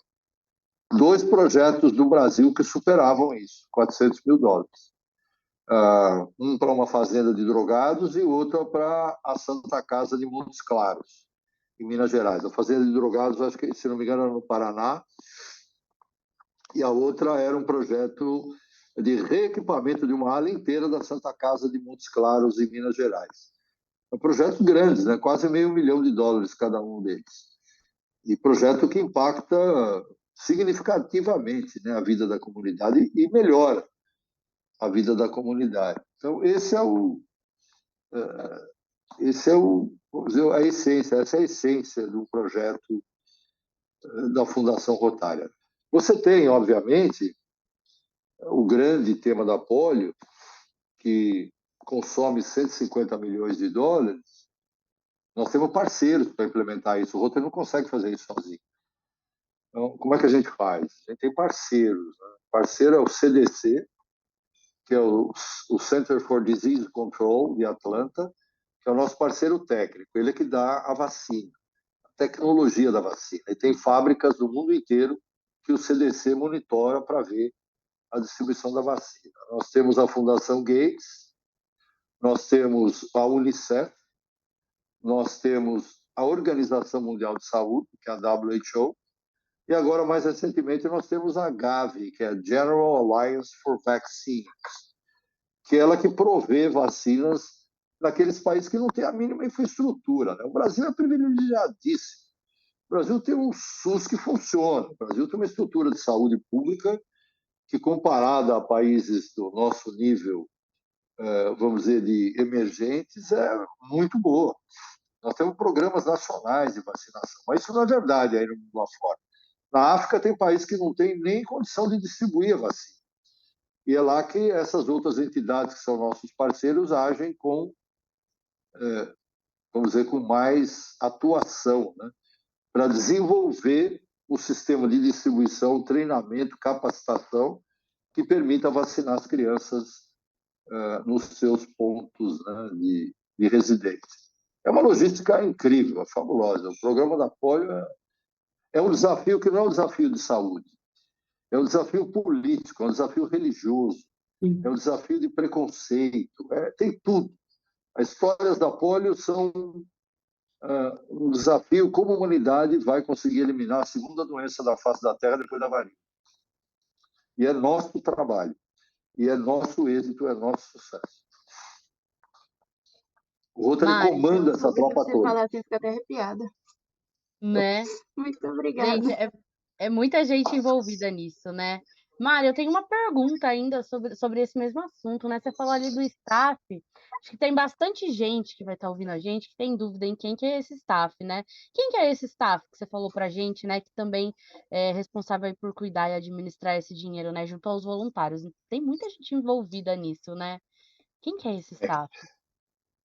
D: 2 projetos do Brasil que superavam isso, $400 mil. Um para uma fazenda de drogados e outro para a Santa Casa de Montes Claros, em Minas Gerais. A fazenda de drogados, acho que, se não me engano, era no Paraná, e a outra era um projeto de reequipamento de uma ala inteira da Santa Casa de Montes Claros, em Minas Gerais. São projetos grandes, né? Quase $500 mil cada um deles. E projeto que impacta significativamente, né, a vida da comunidade e melhora a vida da comunidade. Então, esse é o, vamos dizer, a essência, essa é a essência do projeto da Fundação Rotária. Você tem, obviamente, o grande tema da polio, que consome $150 milhões. Nós temos parceiros para implementar isso. O Rotary não consegue fazer isso sozinho. Então, como é que a gente faz? A gente tem parceiros. Né? Parceiro é o CDC, que é o Center for Disease Control de Atlanta, que é o nosso parceiro técnico. Ele é que dá a vacina, a tecnologia da vacina. E tem fábricas do mundo inteiro que o CDC monitora para ver a distribuição da vacina. Nós temos a Fundação Gates, nós temos a Unicef, nós temos a Organização Mundial de Saúde, que é a WHO, e agora, mais recentemente, nós temos a Gavi, que é a General Alliance for Vaccines, que é ela que provê vacinas naqueles países que não têm a mínima infraestrutura. Né? O Brasil é privilegiadíssimo. O Brasil tem um SUS que funciona. O Brasil tem uma estrutura de saúde pública que, comparada a países do nosso nível, vamos dizer, de emergentes, é muito boa. Nós temos programas nacionais de vacinação, mas isso não é verdade aí no mundo afora. Na África tem países que não têm nem condição de distribuir a vacina. E é lá que essas outras entidades que são nossos parceiros agem com, vamos dizer, com mais atuação, né? Para desenvolver o sistema de distribuição, treinamento, capacitação que permita vacinar as crianças nos seus pontos, né, de residência. É uma logística incrível, fabulosa. O programa da polio é um desafio que não é um desafio de saúde, é um desafio político, é um desafio religioso, é um desafio de preconceito, tem tudo. As histórias da polio são um desafio como a humanidade vai conseguir eliminar a segunda doença da face da Terra depois da varíola. E é nosso trabalho, e é nosso êxito, é nosso sucesso. O Rotary comanda essa tropa
C: Você
D: toda.
C: falar assim, fica até arrepiada.
A: Né?
C: Muito obrigada.
A: Gente, é muita gente envolvida nisso, né? Mário, eu tenho uma pergunta ainda sobre esse mesmo assunto, né? Você falou ali do staff. Acho que tem bastante gente que vai estar ouvindo a gente que tem dúvida em quem que é esse staff, né? Quem que é esse staff que você falou pra gente, né? Que também é responsável aí por cuidar e administrar esse dinheiro, né? Junto aos voluntários. Tem muita gente envolvida nisso, né? Quem que é esse staff?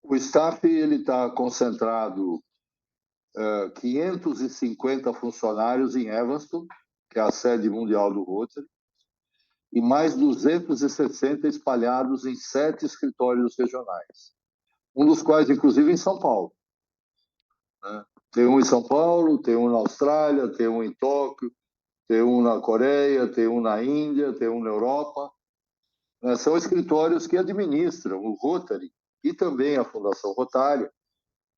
D: O staff ele está concentrado 550 funcionários em Evanston, que é a sede mundial do Rotary, e mais 260 espalhados em 7 escritórios regionais, um dos quais, inclusive, em São Paulo. Né? Tem um em São Paulo, tem um na Austrália, tem um em Tóquio, tem um na Coreia, tem um na Índia, tem um na Europa. São escritórios que administram o Rotary e também a Fundação Rotária,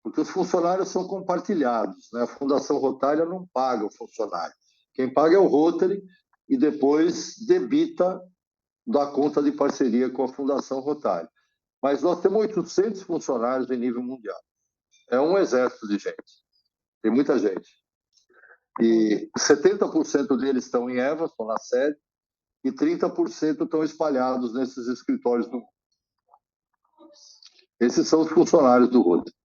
D: porque os funcionários são compartilhados. Né? A Fundação Rotária não paga o funcionário. Quem paga é o Rotary e depois debita da conta de parceria com a Fundação Rotária. Mas nós temos 800 funcionários em nível mundial. É um exército de gente. Tem muita gente. E 70% deles estão em Evanston, na sede, e 30% estão espalhados nesses escritórios do mundo. Esses são os funcionários do Rotary.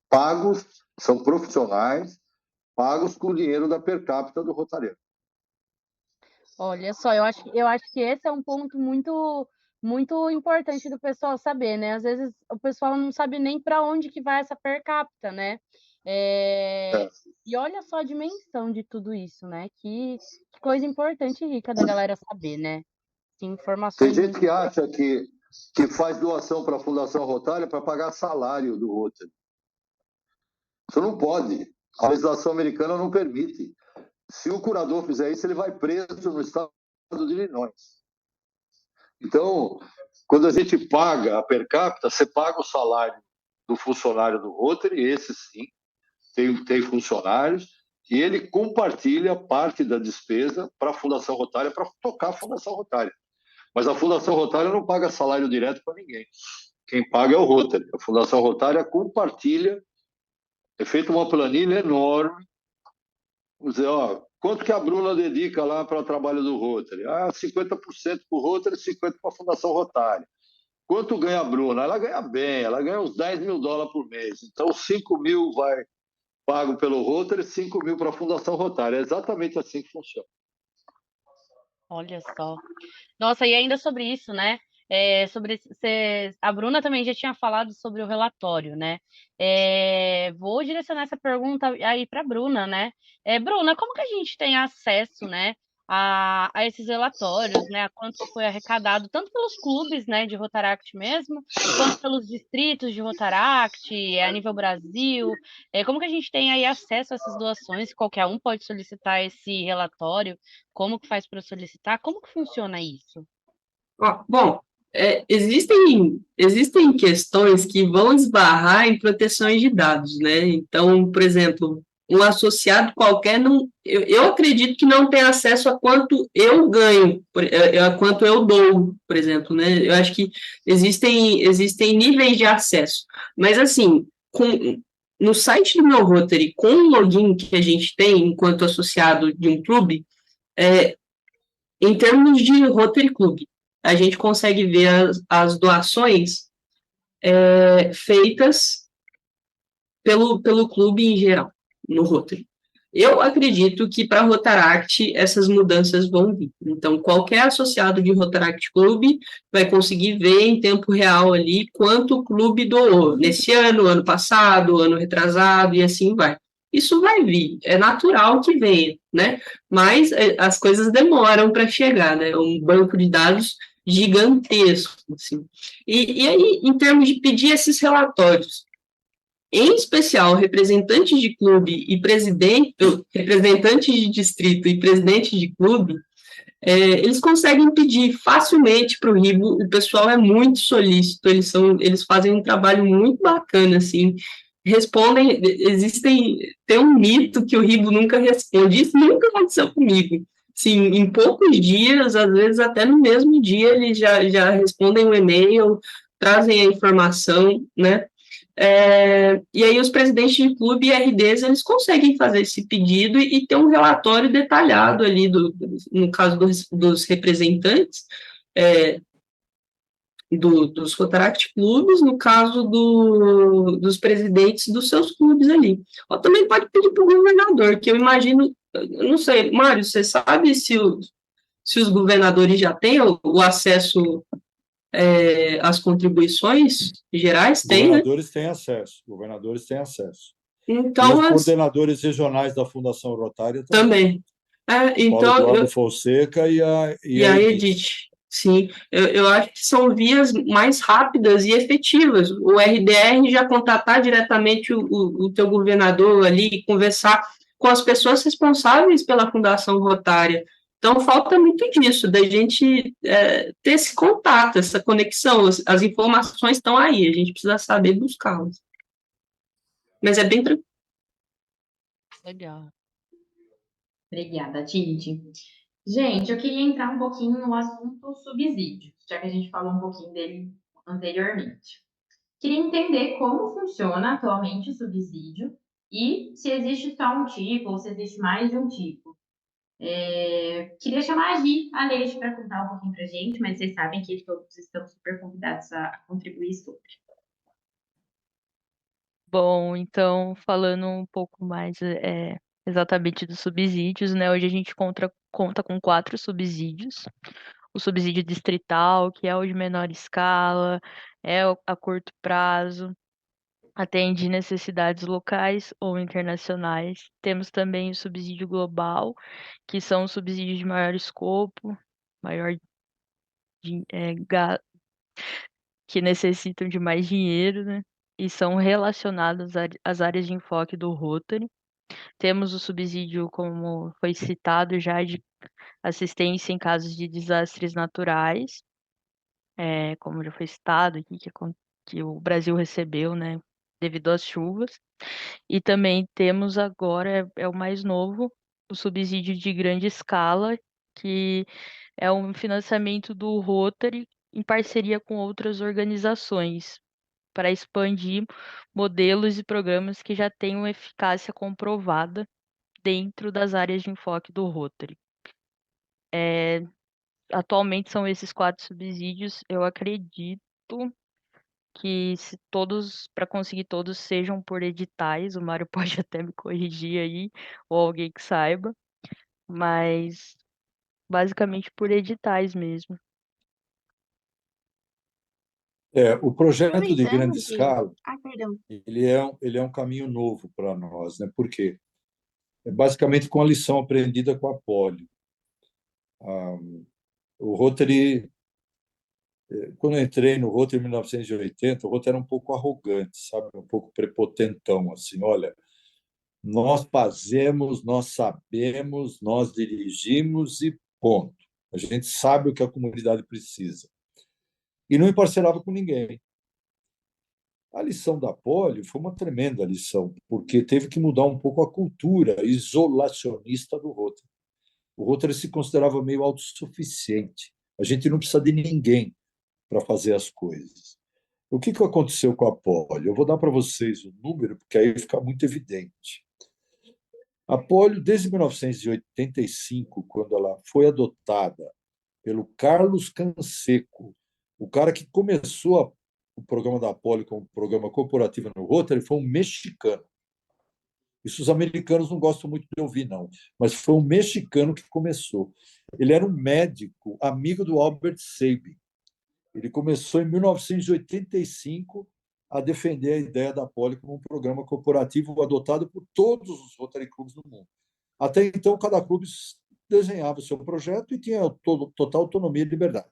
D: Pagos, são profissionais, pagos com o dinheiro da per capita do Rotariano.
A: Olha só, eu acho que esse é um ponto muito importante do pessoal saber, né? Às vezes o pessoal não sabe nem para onde que vai essa per capita, né?
D: É.
A: E olha só a dimensão de tudo isso, né? Que coisa importante e rica da galera saber, né? Que
D: Tem
A: informações
D: gente
A: muito
D: que acha que faz doação para a Fundação Rotária para pagar salário do Rotary. Isso não pode. A legislação americana não permite. Se o curador fizer isso, ele vai preso no estado de Illinois. Então, quando a gente paga a per capita, você paga o salário do funcionário do Rotary, esse sim, tem funcionários, e ele compartilha parte da despesa para a Fundação Rotária, para tocar a Fundação Rotária. Mas a Fundação Rotária não paga salário direto para ninguém. Quem paga é o Rotary. A Fundação Rotária compartilha, é feita uma planilha enorme. Vamos dizer, ó, quanto que a Bruna dedica lá para o trabalho do Rotary? 50% para o Rotary, 50% para a Fundação Rotária. Quanto ganha a Bruna? Ela ganha bem, ela ganha uns $10.000 por mês. Então, 5.000 vai pago pelo Rotary, 5.000 para a Fundação Rotária. É exatamente assim que funciona.
A: Olha só. Nossa, e ainda sobre isso, né? A Bruna também já tinha falado sobre o relatório, né? Vou direcionar essa pergunta aí para a Bruna, né? Bruna, como que a gente tem acesso, né, a esses relatórios, né? A quanto que foi arrecadado, tanto pelos clubes, né, de Rotaract mesmo, quanto pelos distritos de Rotaract, a nível Brasil. Como que a gente tem aí acesso a essas doações? Qualquer um pode solicitar esse relatório? Como que faz para solicitar? Como que funciona isso?
E: Bom, existem questões que vão esbarrar em proteções de dados, né? Então, por exemplo, um associado qualquer não, eu acredito que não tem acesso a quanto eu ganho, a quanto eu dou, por exemplo, né? Eu acho que existem níveis de acesso, mas assim, no site do meu Rotary, com o login que a gente tem enquanto associado de um clube, em termos de Rotary Club, a gente consegue ver as doações feitas pelo clube em geral, no Rotary. Eu acredito que para Rotaract essas mudanças vão vir. Então, qualquer associado de Rotaract Clube vai conseguir ver em tempo real ali quanto o clube doou nesse ano, ano passado, ano retrasado e assim vai. Isso vai vir, é natural que venha, né? Mas as coisas demoram para chegar, né? Um banco de dados gigantesco, assim. E aí, em termos de pedir esses relatórios, em especial representantes de clube e representantes de distrito e presidente de clube, eles conseguem pedir facilmente para o RIBO. O pessoal é muito solícito, eles fazem um trabalho muito bacana, assim, respondem, tem um mito que o RIBO nunca responde, isso nunca aconteceu comigo. Sim, em poucos dias, às vezes até no mesmo dia, eles já respondem o e-mail, trazem a informação, né? E aí os presidentes de clube e RDs, eles conseguem fazer esse pedido e ter um relatório detalhado ali, no caso dos representantes, dos Rotaract clubes, no caso dos presidentes dos seus clubes ali. Ou também pode pedir para o governador, que eu imagino, eu não sei, Mário, você sabe se os governadores já têm o acesso às contribuições gerais? Tem, né?
H: Governadores têm acesso.
E: Então,
H: e os coordenadores regionais da Fundação Rotária
E: também. Então,
H: Paulo Eduardo Fonseca e a
E: Edith. Sim, eu acho que são vias mais rápidas e efetivas. O RDR já contatar diretamente o teu governador ali, conversar com as pessoas responsáveis pela Fundação Rotária. Então, falta muito disso, da gente ter esse contato, essa conexão. As informações estão aí, a gente precisa saber buscá-las. Mas é bem tranquilo.
A: Legal.
B: Obrigada, Titi. Gente, eu queria entrar um pouquinho no assunto subsídio, já que a gente falou um pouquinho dele anteriormente. Queria entender como funciona atualmente o subsídio e se existe só um tipo ou se existe mais de um tipo. Queria chamar a Leite para contar um pouquinho para a gente, mas vocês sabem que todos estão super convidados a contribuir sobre.
G: Bom, então, falando um pouco mais exatamente dos subsídios, né? Hoje a gente conta com 4 subsídios. O subsídio distrital, que é o de menor escala, a curto prazo, atende necessidades locais ou internacionais. Temos também o subsídio global, que são os subsídios de maior escopo, maior que necessitam de mais dinheiro, né? E são relacionados às áreas de enfoque do Rotary. Temos o subsídio, como foi citado já, de assistência em casos de desastres naturais, como já foi citado aqui, que o Brasil recebeu, né, devido às chuvas. E também temos agora, é o mais novo, o subsídio de grande escala, que é um financiamento do Rotary em parceria com outras organizações, para expandir modelos e programas que já tenham eficácia comprovada dentro das áreas de enfoque do Rotary. Atualmente são esses 4 subsídios. Eu acredito que se todos, para conseguir todos, sejam por editais. O Mário pode até me corrigir aí, ou alguém que saiba, mas basicamente por editais mesmo.
H: O projeto de grande
C: Aproveitando que.
H: escala,
C: Perdão.
H: ele é um caminho novo para nós, né? Por quê? É basicamente com a lição aprendida com a polio. O Rotary, quando eu entrei no Rotary em 1980, o Rotary era um pouco arrogante, sabe? Um pouco prepotentão, assim, olha, nós fazemos, nós sabemos, nós dirigimos e ponto. A gente sabe o que a comunidade precisa. E não emparcerava com ninguém. A lição da polio foi uma tremenda lição, porque teve que mudar um pouco a cultura isolacionista do Rotary. O Rotary se considerava meio autossuficiente. A gente não precisa de ninguém para fazer as coisas. O que aconteceu com a polio? Eu vou dar para vocês o número, porque aí fica muito evidente. A polio, desde 1985, quando ela foi adotada pelo Carlos Canseco, o cara que começou o programa da polio como programa corporativo no Rotary, foi um mexicano. Isso os americanos não gostam muito de ouvir, não, mas foi um mexicano que começou. Ele era um médico, amigo do Albert Sabin. Ele começou em 1985 a defender a ideia da polio como um programa corporativo adotado por todos os Rotary Clubs do mundo. Até então, cada clube desenhava o seu projeto e tinha total autonomia e liberdade.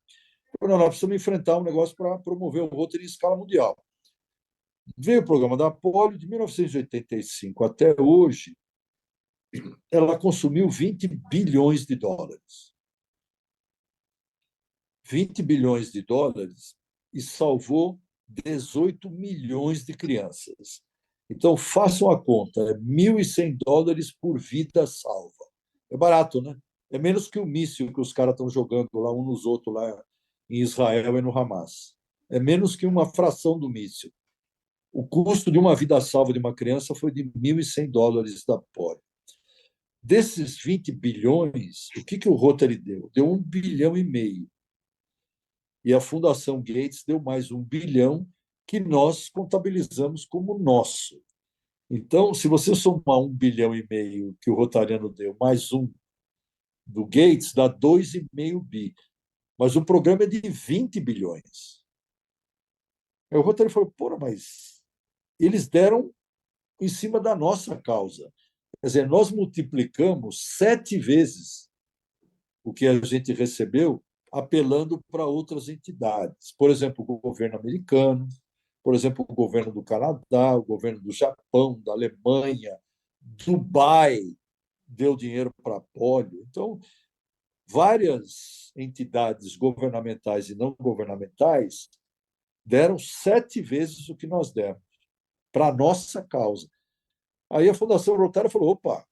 H: Então, nós precisamos enfrentar um negócio para promover o Rotary em escala mundial. Veio o programa da polio, de 1985 até hoje, ela consumiu 20 bilhões de dólares. 20 bilhões de dólares e salvou 18 milhões de crianças. Então, façam a conta, é $1.100 por vida salva. É barato, né? É menos que o míssil que os caras estão jogando lá uns nos outros, lá em Israel e no Hamas. É menos que uma fração do míssil. O custo de uma vida salva de uma criança foi de $1.100 da polio. Desses 20 bilhões, o que o Rotary deu? Deu 1,5 bilhão. E a Fundação Gates deu mais 1 bilhão, que nós contabilizamos como nosso. Então, se você somar 1,5 bilhão que o Rotariano deu, mais um do Gates, dá 2,5 bi. Mas o programa é de 20 bilhões. Aí o Rotary falou, mas eles deram em cima da nossa causa. Quer dizer, nós multiplicamos 7 vezes o que a gente recebeu, apelando para outras entidades. Por exemplo, o governo americano, por exemplo, o governo do Canadá, o governo do Japão, da Alemanha, Dubai deu dinheiro para a polio. Então, várias entidades governamentais e não governamentais deram 7 vezes o que nós demos para a nossa causa. Aí a Fundação Rotary falou, opa,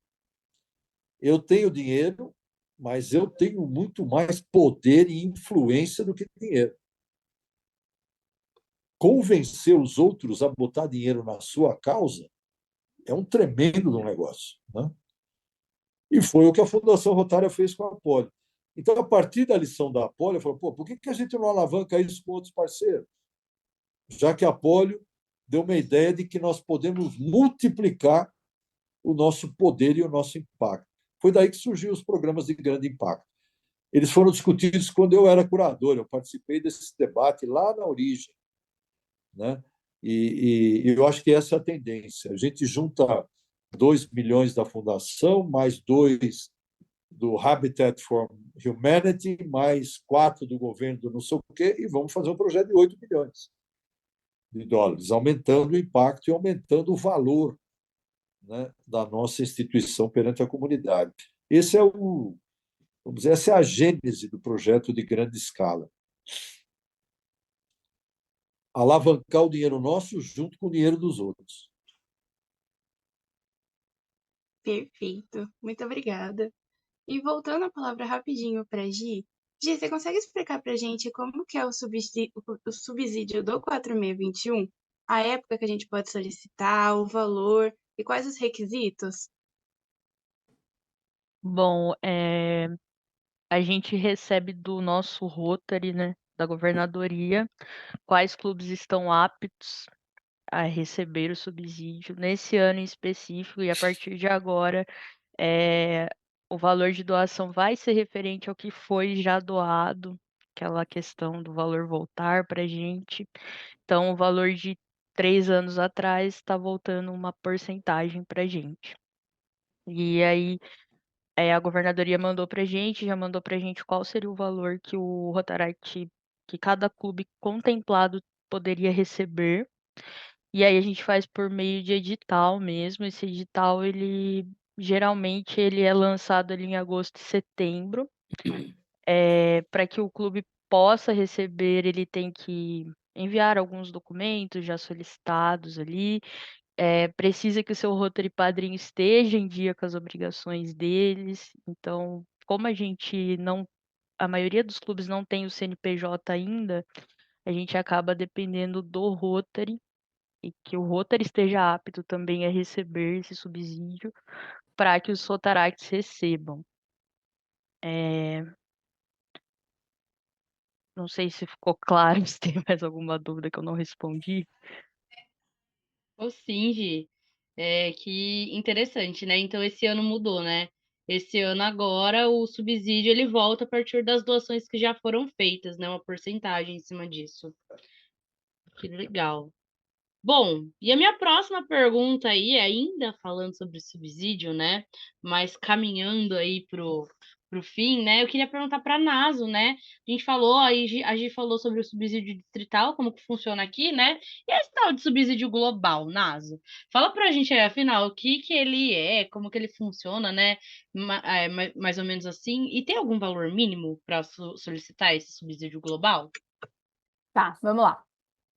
H: eu tenho dinheiro, mas eu tenho muito mais poder e influência do que dinheiro. Convencer os outros a botar dinheiro na sua causa é um tremendo negócio, né? E foi o que a Fundação Rotária fez com a polio. Então, a partir da lição da polio, falou, por que a gente não alavanca isso com outros parceiros? Já que a polio deu uma ideia de que nós podemos multiplicar o nosso poder e o nosso impacto. Foi daí que surgiu os programas de grande impacto. Eles foram discutidos quando eu era curador, eu participei desse debate lá na origem, né? E eu acho que essa é a tendência. A gente junta 2 milhões da fundação, mais 2 do Habitat for Humanity, mais 4 do governo do não sei o quê, e vamos fazer um projeto de 8 milhões de dólares, aumentando o impacto e aumentando o valor, né, da nossa instituição perante a comunidade. Esse é vamos dizer, essa é a gênese do projeto de grande escala. Alavancar o dinheiro nosso junto com o dinheiro dos outros.
C: Perfeito, muito obrigada. E voltando a palavra rapidinho para Gi, Gi, você consegue explicar para a gente como que é o subsídio do 4621? A época que a gente pode solicitar, o valor e quais os requisitos?
G: Bom, a gente recebe do nosso Rotary, né, da governadoria, quais clubes estão aptos a receber o subsídio nesse ano em específico, e a partir de agora, o valor de doação vai ser referente ao que foi já doado, aquela questão do valor voltar para a gente. Então, o valor de 3 anos atrás está voltando uma porcentagem para a gente. E aí, a governadoria mandou para a gente, já mandou para a gente qual seria o valor que o Rotaract, que cada clube contemplado poderia receber. E aí a gente faz por meio de edital mesmo. Esse edital, geralmente ele é lançado ali em agosto e setembro. Para que o clube possa receber, ele tem que enviar alguns documentos já solicitados ali. Precisa que o seu Rotary Padrinho esteja em dia com as obrigações deles. Então, como a maioria dos clubes não tem o CNPJ ainda, a gente acaba dependendo do Rotary, e que o Rotary esteja apto também a receber esse subsídio para que os Rotaracts recebam. Não sei se ficou claro, se tem mais alguma dúvida que eu não respondi.
A: Ou sim, Gi. Que interessante, né? Então esse ano mudou, né? Esse ano agora o subsídio ele volta a partir das doações que já foram feitas, né? Uma porcentagem em cima disso. Que legal. Bom, e a minha próxima pergunta aí, ainda falando sobre subsídio, né? Mas caminhando aí pro fim, né? Eu queria perguntar para a Naso, né? A gente falou, a Gi falou sobre o subsídio distrital, como que funciona aqui, né? E esse tal de subsídio global, Naso? Fala pra gente aí, afinal, o que que ele é, como que ele funciona, né? Mais ou menos assim. E tem algum valor mínimo para solicitar esse subsídio global?
F: Tá, vamos lá.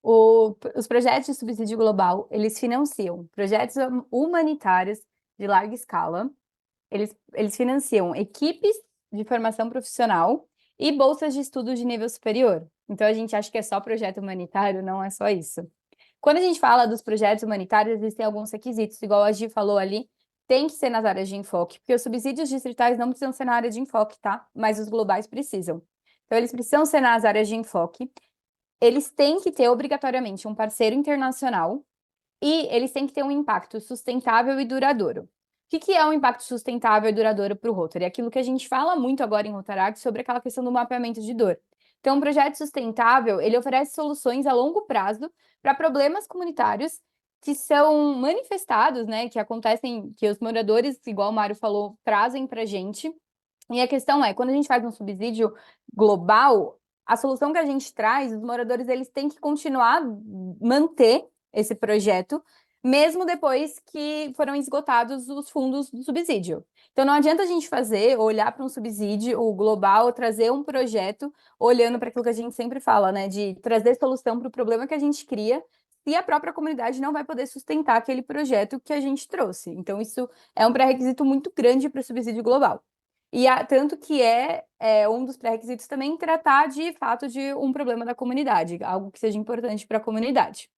F: Os projetos de subsídio global, eles financiam projetos humanitários de larga escala, eles financiam equipes de formação profissional e bolsas de estudos de nível superior. Então, a gente acha que é só projeto humanitário, não é só isso. Quando a gente fala dos projetos humanitários, existem alguns requisitos, igual a Gi falou ali, tem que ser nas áreas de enfoque, porque os subsídios distritais não precisam ser na área de enfoque, tá? Mas os globais precisam. Então, eles precisam ser nas áreas de enfoque, eles têm que ter obrigatoriamente um parceiro internacional e eles têm que ter um impacto sustentável e duradouro. O que é um impacto sustentável e duradouro para o Rotary? É aquilo que a gente fala muito agora em Rotaract sobre aquela questão do mapeamento de dor. Então, um projeto sustentável, ele oferece soluções a longo prazo para problemas comunitários que são manifestados, né, que acontecem, que os moradores, igual o Mário falou, trazem para a gente. E a questão é, quando a gente faz um subsídio global, a solução que a gente traz, os moradores eles têm que continuar manter esse projeto, mesmo depois que foram esgotados os fundos do subsídio. Então, não adianta a gente olhar para um subsídio, o global, trazer um projeto, olhando para aquilo que a gente sempre fala, né, de trazer solução para o problema que a gente cria, se a própria comunidade não vai poder sustentar aquele projeto que a gente trouxe. Então, isso é um pré-requisito muito grande para o subsídio global. E tanto que um dos pré-requisitos também tratar de fato de um problema da comunidade, algo que seja importante para a comunidade.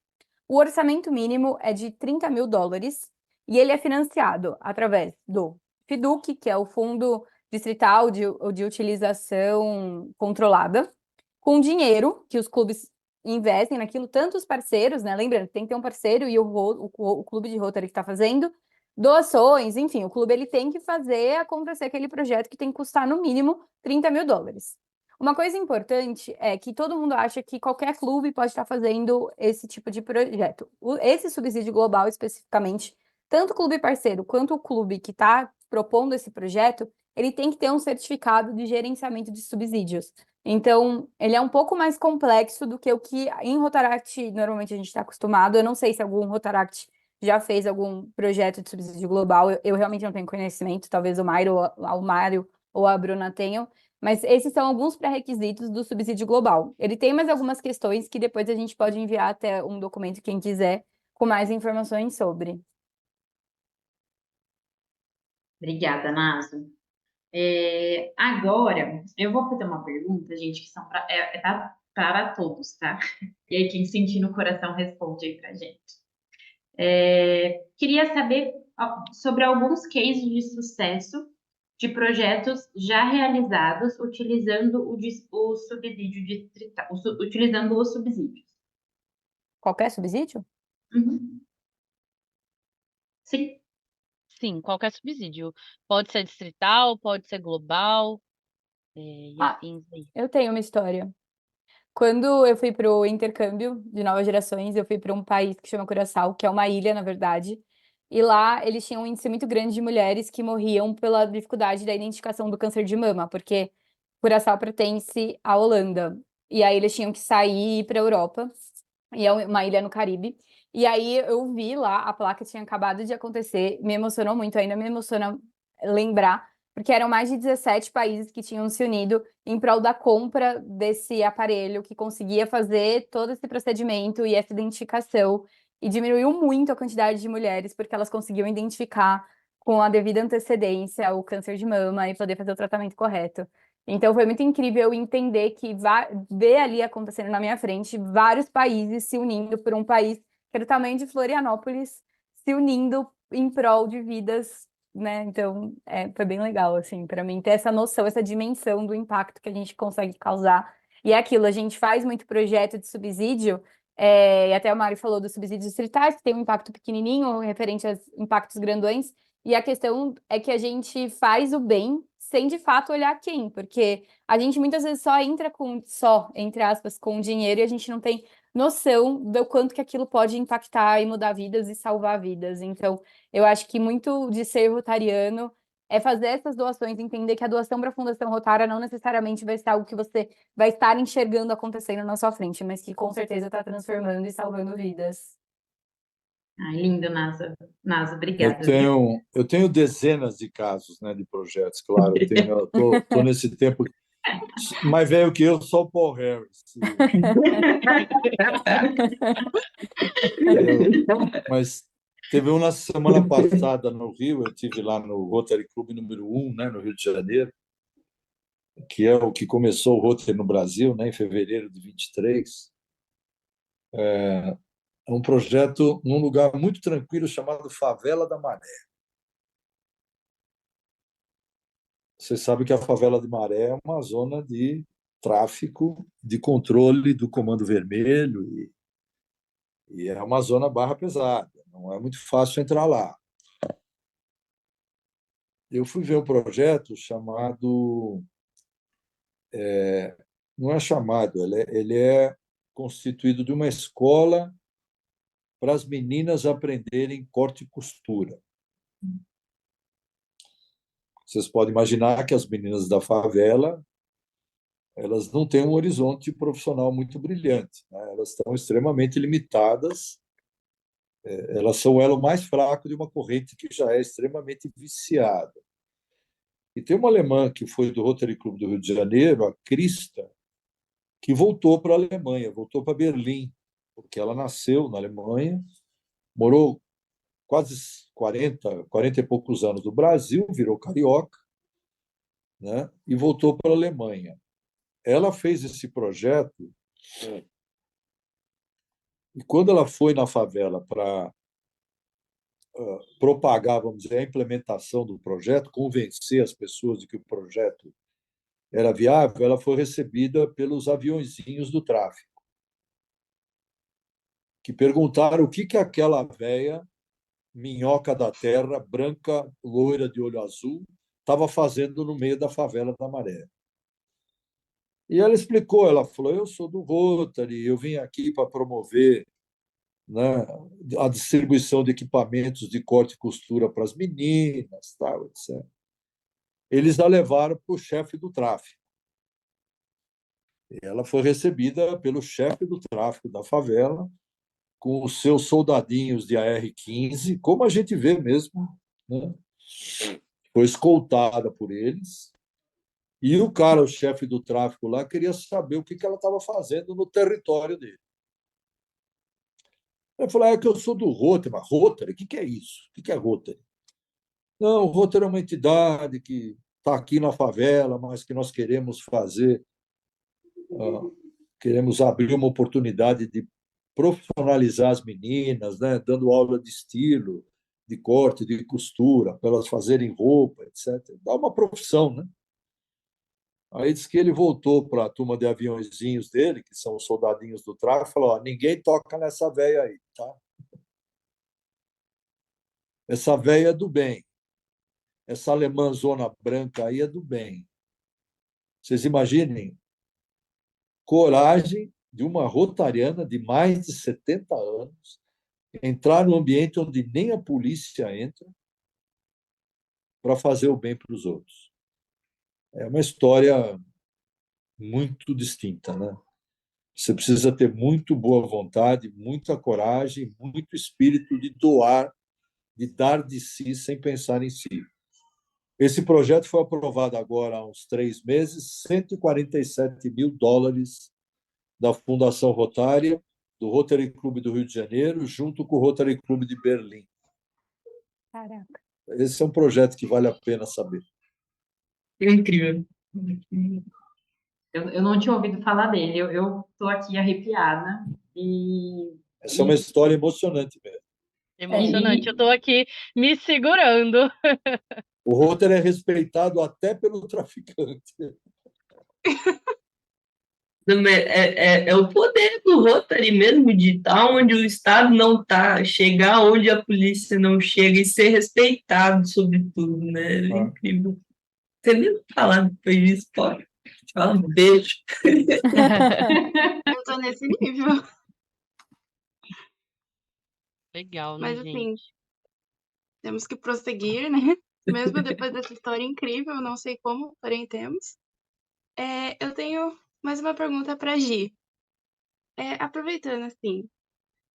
F: O orçamento mínimo é de $30.000 e ele é financiado através do FIDUC, que é o Fundo Distrital de Utilização Controlada, com dinheiro que os clubes investem naquilo, tanto os parceiros, né? Lembrando, tem que ter um parceiro e o clube de Rotary que está fazendo doações, enfim, o clube ele tem que fazer acontecer aquele projeto que tem que custar no mínimo US$ 30.000. Uma coisa importante é que todo mundo acha que qualquer clube pode estar fazendo esse tipo de projeto. Esse subsídio global, especificamente, tanto o clube parceiro quanto o clube que está propondo esse projeto, ele tem que ter um certificado de gerenciamento de subsídios. Então, ele é um pouco mais complexo do que o que em Rotaract normalmente a gente está acostumado. Eu não sei se algum Rotaract já fez algum projeto de subsídio global. Eu realmente não tenho conhecimento, talvez o Mário ou a Bruna tenham, mas esses são alguns pré-requisitos do subsídio global. Ele tem mais algumas questões que depois a gente pode enviar até um documento, quem quiser, com mais informações sobre.
B: Obrigada, Naso. Agora, eu vou fazer uma pergunta, gente, que são para todos, tá? E aí, quem sentir no coração responde aí pra gente. Queria saber sobre alguns cases de sucesso de projetos já realizados utilizando o subsídio distrital, utilizando os subsídios.
F: Qualquer subsídio?
B: Uhum. Sim.
A: Sim, qualquer subsídio. Pode ser distrital, pode ser global, e afins aí.
F: Eu tenho uma história. Quando eu fui para o intercâmbio de novas gerações, eu fui para um país que chama Curaçao, que é uma ilha, na verdade. E lá eles tinham um índice muito grande de mulheres que morriam pela dificuldade da identificação do câncer de mama, porque Curaçao pertence à Holanda. E aí eles tinham que sair e ir para a Europa, e é uma ilha no Caribe. E aí eu vi lá, a placa tinha acabado de acontecer, me emocionou muito, ainda me emociona lembrar, porque eram mais de 17 países que tinham se unido em prol da compra desse aparelho que conseguia fazer todo esse procedimento e essa identificação, e diminuiu muito a quantidade de mulheres, porque elas conseguiam identificar com a devida antecedência o câncer de mama e poder fazer o tratamento correto. Então foi muito incrível entender que ver ali acontecendo na minha frente vários países se unindo por um país que era o tamanho de Florianópolis, se unindo em prol de vidas, né? Então, foi bem legal, assim, para mim, ter essa noção, essa dimensão do impacto que a gente consegue causar. E é aquilo, a gente faz muito projeto de subsídio, e até o Mário falou dos subsídios distritais, que tem um impacto pequenininho, referente aos impactos grandões, e a questão é que a gente faz o bem sem, de fato, olhar quem, porque a gente muitas vezes só entra entre aspas, com dinheiro e a gente não tem noção do quanto que aquilo pode impactar e mudar vidas e salvar vidas. Então, eu acho que muito de ser rotariano é fazer essas doações, entender que a doação para a Fundação Rotária não necessariamente vai ser algo que você vai estar enxergando acontecendo na sua frente, mas que com certeza está transformando e salvando vidas.
B: Ai, lindo, Nasa. Nasa, obrigada.
H: Eu tenho dezenas de casos, né, de projetos, claro. Eu tô nesse tempo mais velho que eu, só o Paul Harris. Mas teve uma semana passada no Rio, eu estive lá no Rotary Club número 1, né, no Rio de Janeiro, que é o que começou o Rotary no Brasil, né, em fevereiro de 23. É um projeto num lugar muito tranquilo chamado Favela da Maré. Você sabe que a Favela de Maré é uma zona de tráfico, de controle do Comando Vermelho, e é uma zona barra pesada, não é muito fácil entrar lá. Eu fui ver um projeto chamado. Não é chamado, ele é constituído de uma escola para as meninas aprenderem corte e costura. Vocês podem imaginar que as meninas da favela, elas não têm um horizonte profissional muito brilhante, né? Elas estão extremamente limitadas, elas são o elo mais fraco de uma corrente que já é extremamente viciada. E tem uma alemã que foi do Rotary Club do Rio de Janeiro, a Krista, que voltou para a Alemanha, voltou para Berlim, porque ela nasceu na Alemanha, morou quase 40 e poucos anos no Brasil, virou carioca, né? E voltou para a Alemanha. Ela fez esse projeto e quando ela foi na favela para propagar, vamos dizer, a implementação do projeto, convencer as pessoas de que o projeto era viável, ela foi recebida pelos aviõezinhos do tráfico. que perguntaram o que aquela véia, minhoca da terra, branca, loira de olho azul, estava fazendo no meio da favela da Maré. E ela explicou, ela falou, eu sou do Rotary, eu vim aqui para promover, né, a distribuição de equipamentos de corte e costura para as meninas, tal, etc. Eles a levaram para o chefe do tráfico. E ela foi recebida pelo chefe do tráfico da favela, com os seus soldadinhos de AR-15, como a gente vê mesmo, né? Foi escoltada por eles. E o cara, o chefe do tráfico lá, queria saber o que ela estava fazendo no território dele. Ele falou, é que eu sou do Rotary. Mas Rotary? O que é isso? O que é Rotary? Não, o Rotary é uma entidade que está aqui na favela, mas que nós queremos fazer, queremos abrir uma oportunidade de profissionalizar as meninas, né, dando aula de estilo, de corte, de costura, para elas fazerem roupa, etc. Dá uma profissão, né? Aí disse que ele voltou para a turma de aviãozinhos dele, que são os soldadinhos do tráfico, e falou: ó, ninguém toca nessa véia aí, tá? Essa véia é do bem. Essa alemãzona branca aí é do bem. Vocês imaginem coragem de uma rotariana de mais de 70 anos entrar num ambiente onde nem a polícia entra para fazer o bem para os outros. É uma história muito distinta, né? Você precisa ter muito boa vontade, muita coragem, muito espírito de doar, de dar de si sem pensar em si. Esse projeto foi aprovado agora há uns 3 meses, US$ 147 mil da Fundação Rotária, do Rotary Clube do Rio de Janeiro, junto com o Rotary Clube de Berlim.
F: Caraca.
H: Esse é um projeto que vale a pena saber.
E: É incrível.
B: Eu não tinha ouvido falar dele, eu tô aqui arrepiada.
H: Essa é uma história emocionante mesmo.
A: Emocionante. Eu estou aqui me segurando.
H: O Rotary é respeitado até pelo traficante.
E: É o poder do Rotary mesmo, de estar onde o Estado não está, chegar onde a polícia não chega e ser respeitado, sobretudo, né? É incrível. Você nem falar depois disso, pode. Fala um beijo.
C: Eu tô nesse nível.
A: Legal, né,
C: Mas
A: gente?
C: assim, temos que prosseguir, né? Mesmo depois dessa história incrível, não sei como, porém temos. Eu tenho mais uma pergunta para Gi. Aproveitando assim,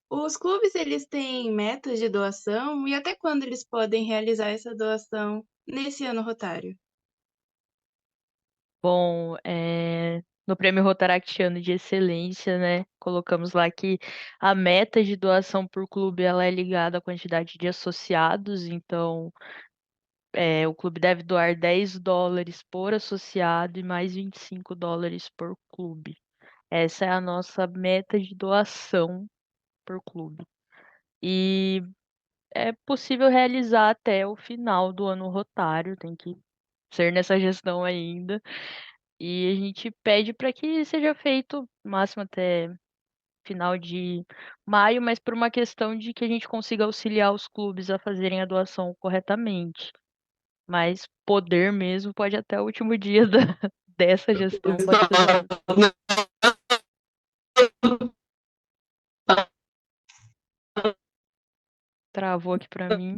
C: os clubes eles têm metas de doação e até quando eles podem realizar essa doação nesse ano rotário?
G: Bom, no Prêmio Rotaractiano de Excelência, né, colocamos lá que a meta de doação por clube ela é ligada à quantidade de associados, então o clube deve doar US$ 10 por associado e mais US$ 25 por clube. Essa é a nossa meta de doação por clube. E é possível realizar até o final do ano rotário, tem que ser nessa gestão ainda. E a gente pede para que seja feito no máximo até final de maio, mas por uma questão de que a gente consiga auxiliar os clubes a fazerem a doação corretamente. Mas poder mesmo pode até o último dia dessa gestão, pode ser doado. Travou aqui para mim.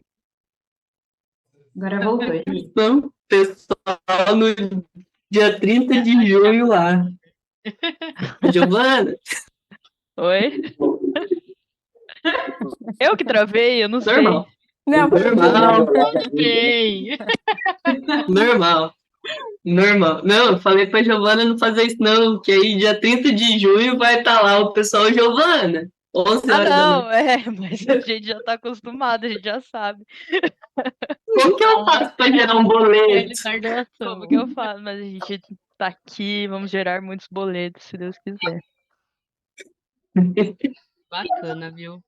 B: Agora voltou.
E: Então, pessoal, no dia 30 de junho lá. Giovana?
G: Oi? Eu que travei, eu não sei.
E: Normal.
F: Não,
E: Normal.
A: Tudo bem.
E: Normal. Normal. Não, eu falei pra Giovana não fazer isso, não, que aí dia 30 de junho vai estar lá o pessoal Giovana. 11 horas da noite.
G: Não, mas a gente já tá acostumado, a gente já sabe.
E: Como que eu faço para gerar um boleto?
A: Realizar doação.
G: Como que eu falo? Mas a gente tá aqui, vamos gerar muitos boletos, se Deus quiser.
A: Bacana, viu?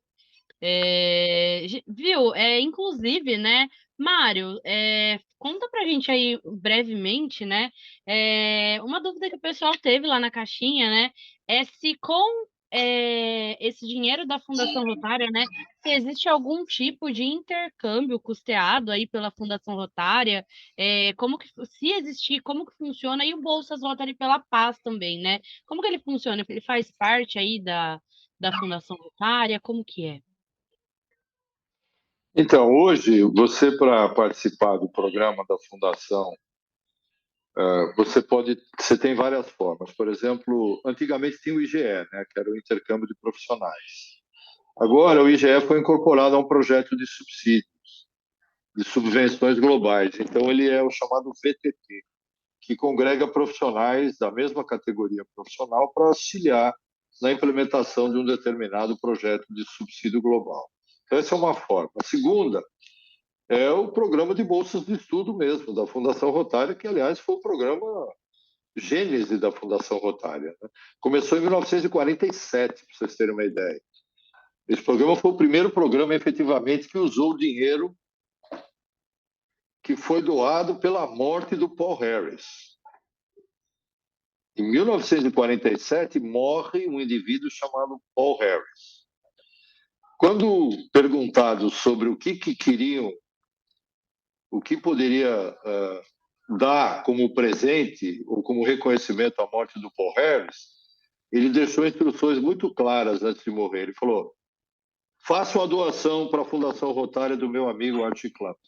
A: Viu? Inclusive, né, Mário, conta pra gente aí brevemente, né? Uma dúvida que o pessoal teve lá na caixinha, né? É se com esse dinheiro da Fundação Rotária, né? Se existe algum tipo de intercâmbio custeado aí pela Fundação Rotária, se existir, como que funciona? E o Bolsas Rotary pela Paz também, né? Como que ele funciona? Ele faz parte aí da Fundação Rotária? Como que é?
H: Então, hoje, você, para participar do programa da Fundação, você tem várias formas. Por exemplo, antigamente tinha o IGE, né, que era o intercâmbio de profissionais. Agora, o IGE foi incorporado a um projeto de subsídios, de subvenções globais. Então, ele é o chamado VTT, que congrega profissionais da mesma categoria profissional para auxiliar na implementação de um determinado projeto de subsídio global. Então, essa é uma forma. A segunda é o programa de bolsas de estudo mesmo, da Fundação Rotária, que, aliás, foi o programa gênese da Fundação Rotária, né? Começou em 1947, para vocês terem uma ideia. Esse programa foi o primeiro programa, efetivamente, que usou o dinheiro que foi doado pela morte do Paul Harris. Em 1947, morre um indivíduo chamado Paul Harris. Quando perguntados sobre o que queriam, o que poderia dar como presente ou como reconhecimento à morte do Paul Harris, ele deixou instruções muito claras antes de morrer. Ele falou: faça uma doação para a Fundação Rotária do meu amigo Art Clapp.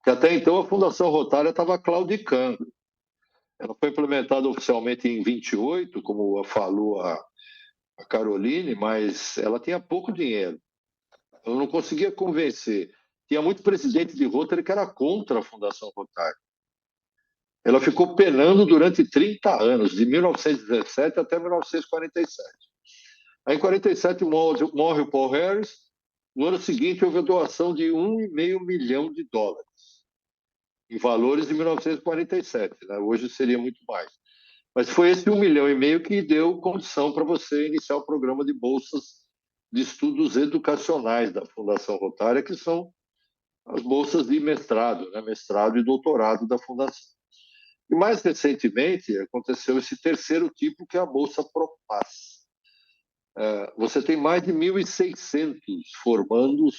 H: Que até então a Fundação Rotária estava claudicando. Ela foi implementada oficialmente em 28, como falou a Caroline, mas ela tinha pouco dinheiro. Eu não conseguia convencer. Tinha muito presidente de Rotary que era contra a Fundação Rotária. Ela ficou penando durante 30 anos, de 1917 até 1947. Aí, em 47, morre o Paul Harris. No ano seguinte, houve a doação de $1,5 milhão, em valores de 1947. Né? Hoje seria muito mais. Mas foi esse $1,5 milhão que deu condição para você iniciar o programa de bolsas de estudos educacionais da Fundação Rotária, que são as bolsas de mestrado, né? Mestrado e doutorado da Fundação. E mais recentemente aconteceu esse terceiro tipo, que é a Bolsa Propaz. Você tem mais de 1.600 formandos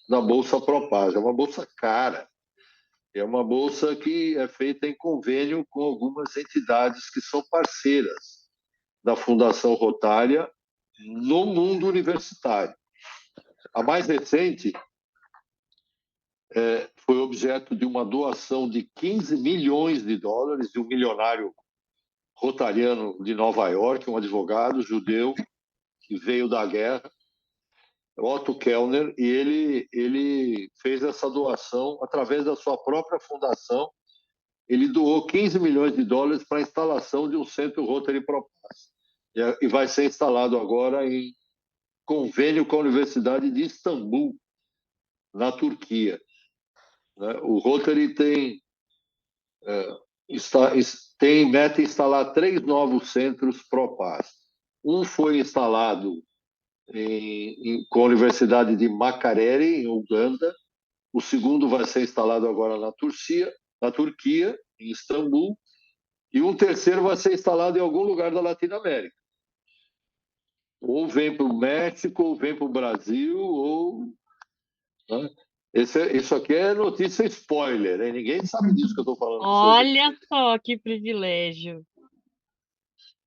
H: na Bolsa Propaz. É uma bolsa cara. É uma bolsa que é feita em convênio com algumas entidades que são parceiras da Fundação Rotária no mundo universitário. A mais recente foi objeto de uma doação de $15 milhões de um milionário rotariano de Nova York, um advogado judeu que veio da guerra, Otto Kellner, e ele fez essa doação através da sua própria fundação. Ele doou $15 milhões para a instalação de um centro Rotary Propaz. E vai ser instalado agora em convênio com a Universidade de Istambul, na Turquia. O Rotary tem meta instalar 3 novos centros Propaz. Um foi instalado com a Universidade de Makerere, em Uganda. O segundo vai ser instalado agora na Turquia, em Istambul. E um terceiro vai ser instalado em algum lugar da Latinoamérica. Ou vem para o México, ou vem para o Brasil, ou... Né? Isso aqui é notícia spoiler, hein? Ninguém sabe disso que eu estou falando.
A: Olha só que privilégio.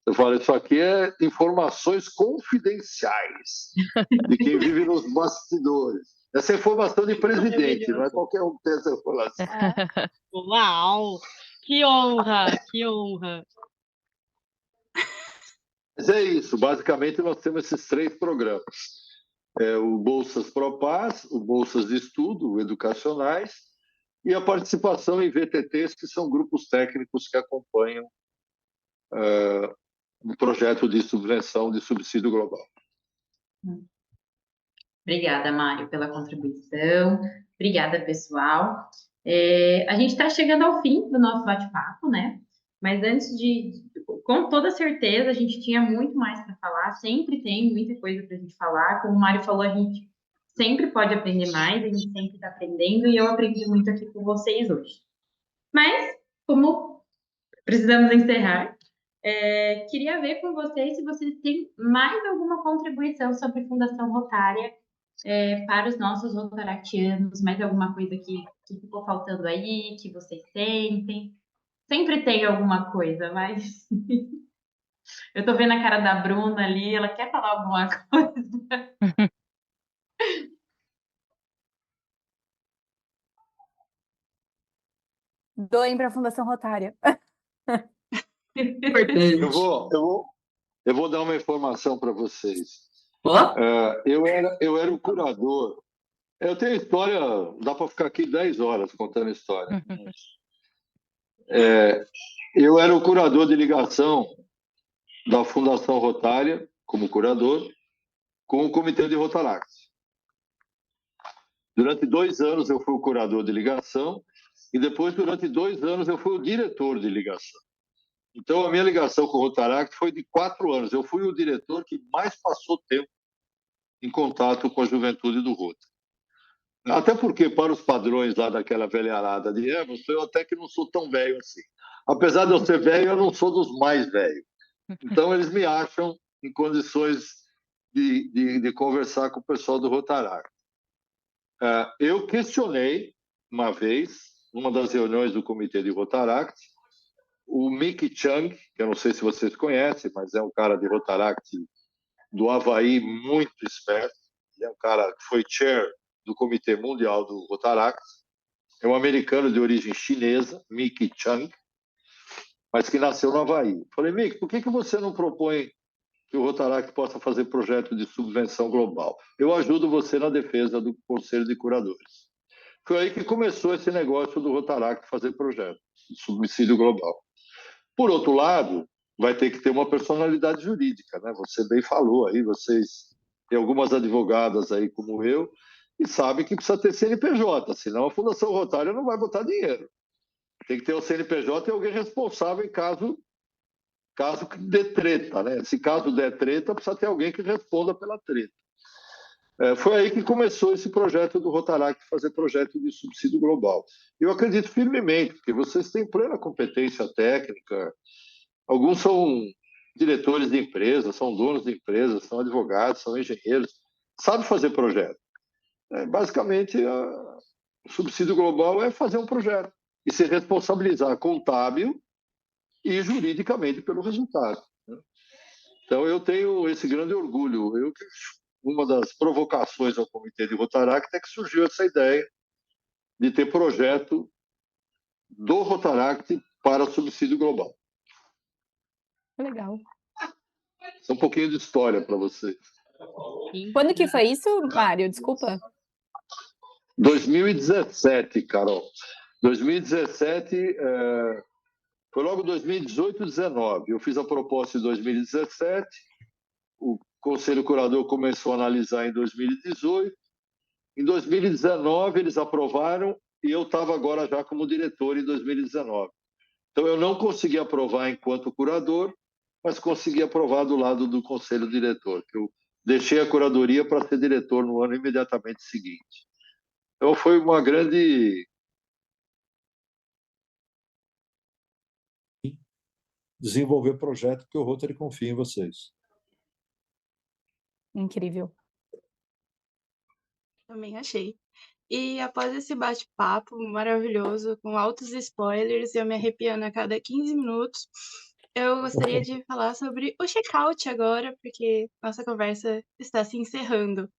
H: Eu falo, isso aqui é informações confidenciais de quem vive nos bastidores. Essa é informação de presidente, não é qualquer um que tem essa informação.
A: Uau! Que honra, que honra.
H: Mas é isso, basicamente nós temos esses 3 programas. O Bolsas Propaz, o Bolsas de Estudo educacionais e a participação em VTTs, que são grupos técnicos que acompanham o projeto de subvenção de subsídio global.
B: Obrigada, Mário, pela contribuição. Obrigada, pessoal. A gente está chegando ao fim do nosso bate-papo, né? Mas com toda certeza, a gente tinha muito mais para falar, sempre tem muita coisa para a gente falar. Como o Mário falou, a gente sempre pode aprender mais, a gente sempre está aprendendo, e eu aprendi muito aqui com vocês hoje. Mas, como precisamos encerrar, Queria ver com vocês se vocês têm mais alguma contribuição sobre Fundação Rotária para os nossos rotaractianos, mais alguma coisa que ficou faltando aí, que vocês sentem. Sempre tem alguma coisa, mas eu tô vendo a cara da Bruna ali, ela quer falar alguma coisa.
F: Doem para a Fundação Rotária.
E: Importante.
H: Eu vou dar uma informação para vocês.
E: Ó,
H: Eu era o curador. Eu tenho história, dá para ficar aqui 10 horas contando história. Eu era o curador de ligação da Fundação Rotária, como curador, com o Comitê de Rotaract. Durante 2 anos eu fui o curador de ligação e depois, durante 2 anos, eu fui o diretor de ligação. Então, a minha ligação com o Rotaract foi de 4 anos. Eu fui o diretor que mais passou tempo em contato com a juventude do Rota. Até porque, para os padrões lá daquela velharada de Emerson, eu até que não sou tão velho assim. Apesar de eu ser velho, eu não sou dos mais velhos. Então, eles me acham em condições de conversar com o pessoal do Rotaract. Eu questionei, uma vez, numa das reuniões do Comitê de Rotaract, o Mick Chang, que eu não sei se vocês conhecem, mas é um cara de Rotaract do Havaí muito esperto. Ele é um cara que foi chair do Comitê Mundial do Rotaract. É um americano de origem chinesa, Mick Chang, mas que nasceu no Havaí. Falei, Mick, por que você não propõe que o Rotaract possa fazer projeto de subvenção global? Eu ajudo você na defesa do Conselho de Curadores. Foi aí que começou esse negócio do Rotaract fazer projeto de subsídio global. Por outro lado, vai ter que ter uma personalidade jurídica, né? Você bem falou aí, vocês têm algumas advogadas aí como eu, e sabem que precisa ter CNPJ, senão a Fundação Rotária não vai botar dinheiro. Tem que ter o CNPJ e alguém responsável em caso que dê treta, né? Se caso der treta, precisa ter alguém que responda pela treta. Foi aí que começou esse projeto do Rotaract, fazer projeto de subsídio global. Eu acredito firmemente, porque vocês têm plena competência técnica, alguns são diretores de empresas, são donos de empresas, são advogados, são engenheiros, sabem fazer projeto. Basicamente, o subsídio global é fazer um projeto e se responsabilizar contábil e juridicamente pelo resultado. Então, eu tenho esse grande orgulho. Uma das provocações ao Comitê de Rotaract é que surgiu essa ideia de ter projeto do Rotaract para subsídio global.
F: Legal.
H: Isso é um pouquinho de história para vocês.
F: Quando que foi isso, Mário? Desculpa.
H: 2017, Carol. 2017, foi logo 2018 e 2019. Eu fiz a proposta em 2017, o Conselho Curador começou a analisar em 2018. Em 2019, eles aprovaram e eu estava agora já como diretor em 2019. Então, eu não consegui aprovar enquanto curador, mas consegui aprovar do lado do Conselho Diretor, que eu deixei a curadoria para ser diretor no ano imediatamente seguinte. Então, foi uma grande... desenvolver projeto que o Rotary confia em vocês.
F: Incrível.
C: Também achei. E após esse bate-papo maravilhoso, com altos spoilers, eu me arrepiando a cada 15 minutos, eu gostaria de falar sobre o check-out agora, porque nossa conversa está se encerrando.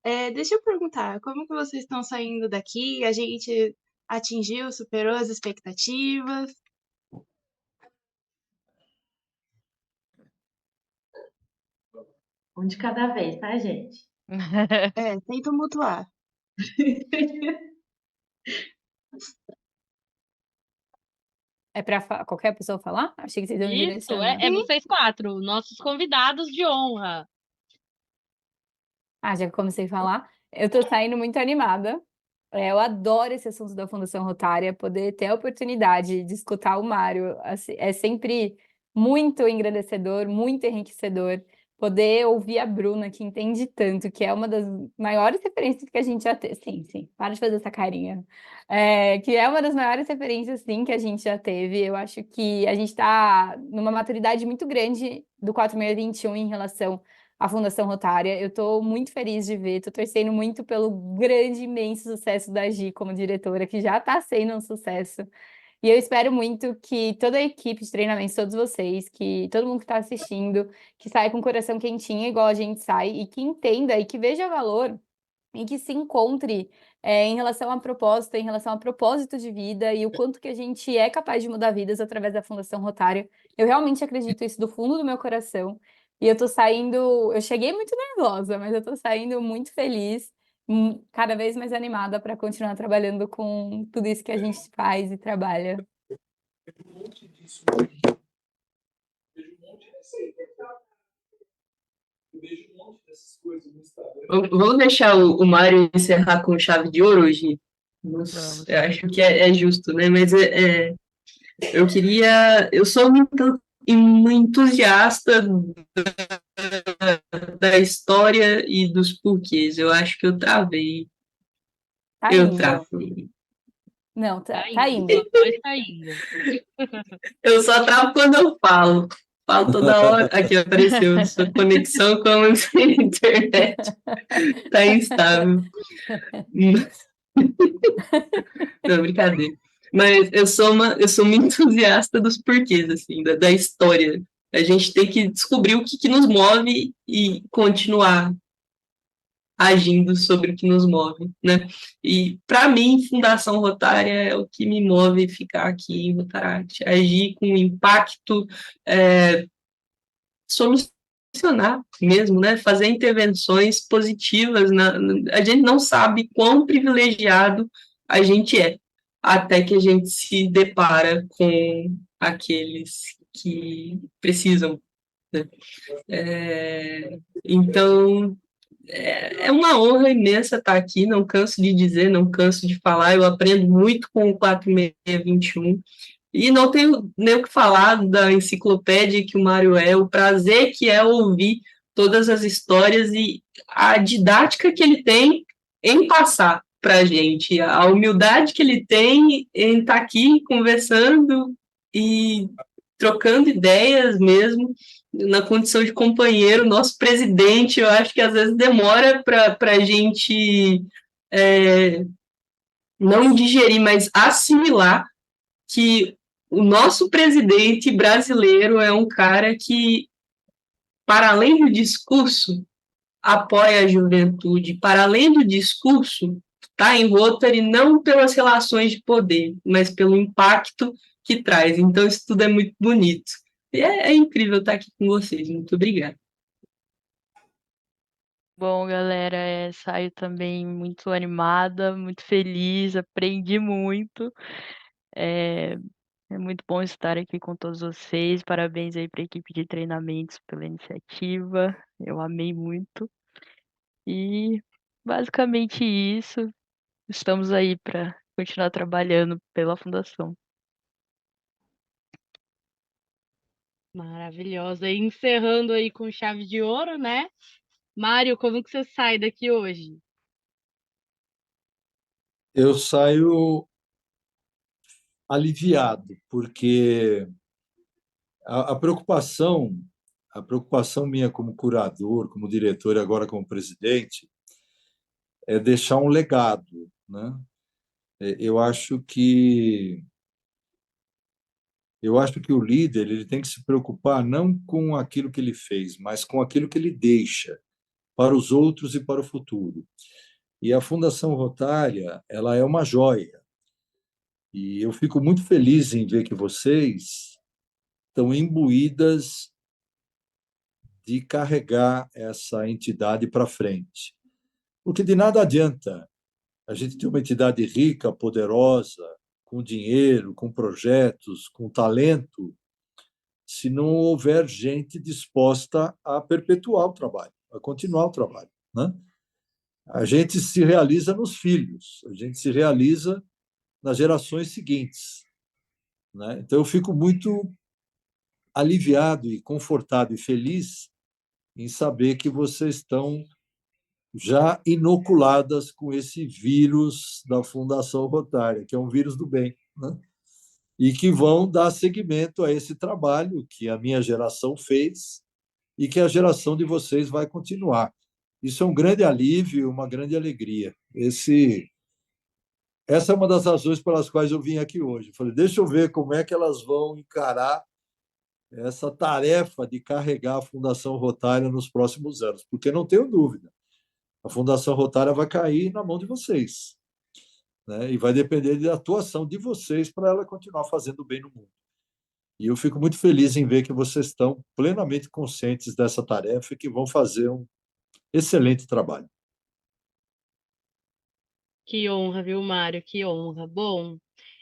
C: Deixa eu perguntar, como que vocês estão saindo daqui? A gente atingiu, superou as expectativas?
B: Um de cada vez, tá, gente?
C: Sem tumultuar.
F: É para qualquer pessoa falar? Achei que vocês iam
A: Isso,
F: direcionar.
A: é vocês 4, nossos convidados de honra.
F: Já que eu comecei a falar, eu tô saindo muito animada. Eu adoro esse assunto da Fundação Rotária, poder ter a oportunidade de escutar o Mário, assim, é sempre muito engrandecedor, muito enriquecedor. poder ouvir a Bruna, que entende tanto, que é uma das maiores referências que a gente já teve. Sim, sim, para de fazer essa carinha. Que é uma das maiores referências, sim, que a gente já teve. Eu acho que a gente está numa maturidade muito grande do 4621 em relação à Fundação Rotária. Eu estou muito feliz de ver, estou torcendo muito pelo grande, imenso sucesso da Gi como diretora, que já está sendo um sucesso. E eu espero muito que toda a equipe de treinamentos, todos vocês, que todo mundo que está assistindo, que saia com o coração quentinho, igual a gente sai, e que entenda e que veja valor e que se encontre em relação à proposta, em relação a propósito de vida e o quanto que a gente é capaz de mudar vidas através da Fundação Rotária. Eu realmente acredito isso do fundo do meu coração. E eu tô saindo, eu cheguei muito nervosa, mas eu tô saindo muito feliz, cada vez mais animada para continuar trabalhando com tudo isso que a gente faz e trabalha.
E: Vamos deixar o Mário encerrar com chave de ouro hoje?
G: Vamos.
E: Eu acho que é justo, né? Mas eu sou um entusiasta da história e dos porquês. Eu acho que eu travei.
F: Tá
E: Eu
F: indo.
E: travei.
F: Não, tá
A: Tá
F: indo.
A: indo. Mas tá indo.
E: Eu só travo quando eu falo. Falo toda hora. Aqui apareceu sua conexão com a internet. Tá instável. Não, brincadeira. Mas eu sou uma entusiasta dos porquês, assim, da história. A gente tem que descobrir o que nos move e continuar agindo sobre o que nos move, né? E, para mim, Fundação Rotária é o que me move ficar aqui em Rotaract, agir com impacto, solucionar mesmo, né? Fazer intervenções positivas. A gente não sabe quão privilegiado a gente é, até que a gente se depara com aqueles que precisam, né? Então, é uma honra imensa estar aqui, não canso de dizer, não canso de falar, eu aprendo muito com o 4621, e não tenho nem o que falar da enciclopédia que o Mário é, o prazer que é ouvir todas as histórias e a didática que ele tem em passar para a gente, a humildade que ele tem em estar aqui conversando e trocando ideias mesmo, na condição de companheiro. Nosso presidente, eu acho que às vezes demora para a gente não digerir, mas assimilar que o nosso presidente brasileiro é um cara que, para além do discurso, apoia a juventude, para além do discurso, está em Rotary não pelas relações de poder, mas pelo impacto que traz. Então, isso tudo é muito bonito. E é incrível estar aqui com vocês. Muito obrigada.
G: Bom, galera, saio também muito animada, muito feliz, aprendi muito. É muito bom estar aqui com todos vocês. Parabéns aí para a equipe de treinamentos pela iniciativa. Eu amei muito. E basicamente isso. Estamos aí para continuar trabalhando pela fundação.
A: Maravilhosa. E encerrando aí com chave de ouro, né? Mário, como que você sai daqui hoje?
H: Eu saio aliviado, porque a preocupação minha como curador, como diretor e agora como presidente, é deixar um legado, né? Eu acho que o líder ele tem que se preocupar não com aquilo que ele fez, mas com aquilo que ele deixa para os outros e para o futuro. E a Fundação Rotária, ela é uma joia. E eu fico muito feliz em ver que vocês estão imbuídas de carregar essa entidade para frente. Porque de nada adianta a gente ter uma entidade rica, poderosa, com dinheiro, com projetos, com talento, se não houver gente disposta a perpetuar o trabalho, a continuar o trabalho, né? A gente se realiza nos filhos, a gente se realiza nas gerações seguintes, né? Então eu fico muito aliviado e confortado e feliz em saber que vocês estão já inoculadas com esse vírus da Fundação Rotária, que é um vírus do bem, né? E que vão dar seguimento a esse trabalho que a minha geração fez e que a geração de vocês vai continuar. Isso é um grande alívio, uma grande alegria. Essa é uma das razões pelas quais eu vim aqui hoje. Falei, deixa eu ver como é que elas vão encarar essa tarefa de carregar a Fundação Rotária nos próximos anos, porque não tenho dúvida, a Fundação Rotária vai cair na mão de vocês, né? E vai depender da atuação de vocês para ela continuar fazendo bem no mundo. E eu fico muito feliz em ver que vocês estão plenamente conscientes dessa tarefa e que vão fazer um excelente trabalho.
A: Que honra, viu, Mário? Que honra. Bom,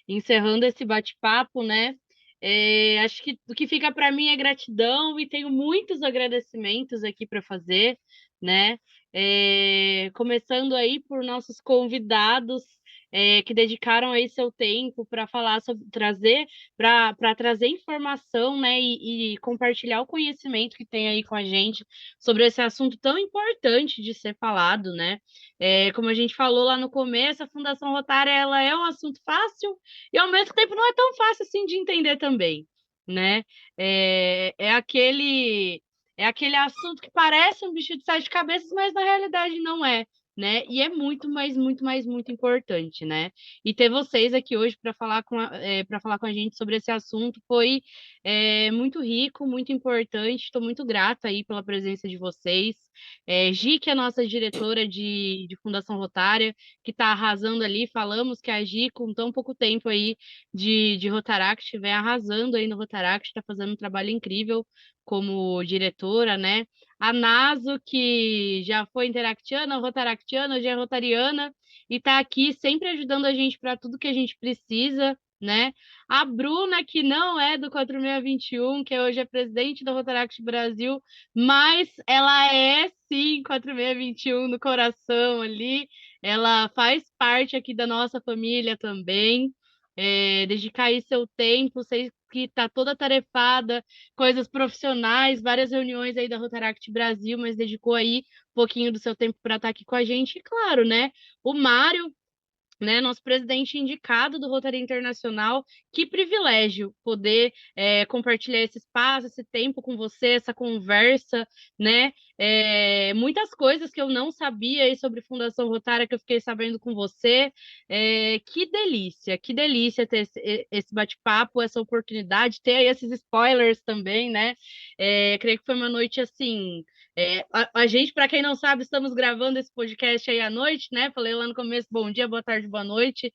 A: encerrando esse bate-papo, né? Acho que o que fica para mim é gratidão e tenho muitos agradecimentos aqui para fazer, né? Começando aí por nossos convidados que dedicaram aí seu tempo para falar sobre para trazer informação, né? E compartilhar o conhecimento que tem aí com a gente sobre esse assunto tão importante de ser falado, né? Como a gente falou lá no começo, a Fundação Rotária ela é um assunto fácil e ao mesmo tempo não é tão fácil assim de entender também, né? É, é aquele é aquele assunto que parece um bicho de sete cabeças, mas na realidade não é, né? E é muito, mas muito, mas muito importante, né? E ter vocês aqui hoje para falar para falar com a gente sobre esse assunto foi muito rico, muito importante. Estou muito grata aí pela presença de vocês. Gi, que é a nossa diretora de Fundação Rotária, que está arrasando ali. Falamos que a Gi, com tão pouco tempo aí de Rotaract, vem arrasando aí no Rotaract, está fazendo um trabalho incrível como diretora, né? A Naso, que já foi interactiana, rotaractiana, hoje é rotariana, e está aqui sempre ajudando a gente para tudo que a gente precisa, né? A Bruna, que não é do 4621, que hoje é presidente da Rotaract Brasil, mas ela é sim 4621 no coração ali. Ela faz parte aqui da nossa família também. Dedicar aí seu tempo, sei que está toda tarefada, coisas profissionais, várias reuniões aí da Rotaract Brasil, mas dedicou aí um pouquinho do seu tempo para estar aqui com a gente. E claro, né? O Mário, né, nosso presidente indicado do Rotary Internacional, que privilégio poder compartilhar esse espaço, esse tempo com você, essa conversa, né? Muitas coisas que eu não sabia aí sobre Fundação Rotária que eu fiquei sabendo com você. Que delícia ter esse bate-papo, essa oportunidade, ter aí esses spoilers também, né? Creio que foi uma noite assim. A gente, para quem não sabe, estamos gravando esse podcast aí à noite, né? Falei lá no começo, bom dia, boa tarde, boa noite,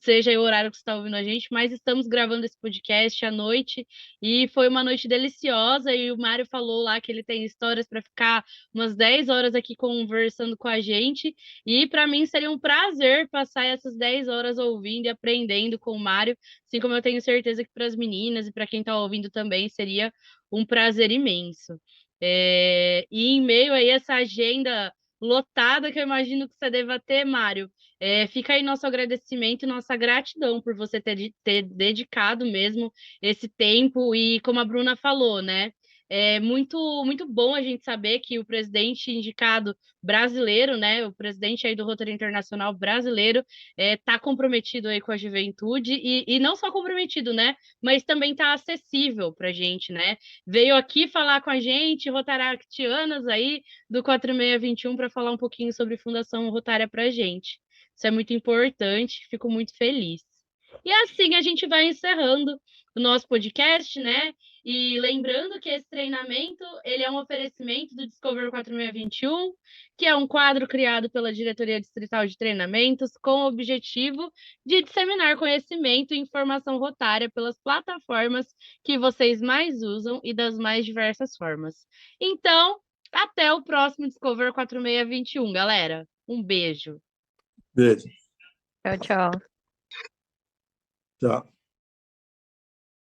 A: seja aí o horário que você está ouvindo a gente, mas estamos gravando esse podcast à noite e foi uma noite deliciosa. E o Mário falou lá que ele tem histórias para ficar umas 10 horas aqui conversando com a gente. E para mim seria um prazer passar essas 10 horas ouvindo e aprendendo com o Mário, assim como eu tenho certeza que para as meninas e para quem está ouvindo também seria um prazer imenso. E em meio aí essa agenda lotada que eu imagino que você deva ter, Mário, fica aí nosso agradecimento e nossa gratidão por você ter dedicado mesmo esse tempo e como a Bruna falou, né? É muito, muito bom a gente saber que o presidente indicado brasileiro, né? O presidente aí do Rotary Internacional brasileiro está comprometido aí com a juventude e não só comprometido, né? Mas também está acessível para a gente, né? Veio aqui falar com a gente, rotaractianas aí do 4621, para falar um pouquinho sobre Fundação Rotária para a gente. Isso é muito importante, fico muito feliz. E assim a gente vai encerrando o nosso podcast, né? E lembrando que esse treinamento ele é um oferecimento do Discover 4621, que é um quadro criado pela Diretoria Distrital de Treinamentos com o objetivo de disseminar conhecimento e informação rotária pelas plataformas que vocês mais usam e das mais diversas formas. Então, até o próximo Discover 4621, galera. Um beijo.
H: Beijo.
G: Tchau, tchau.
H: Tchau.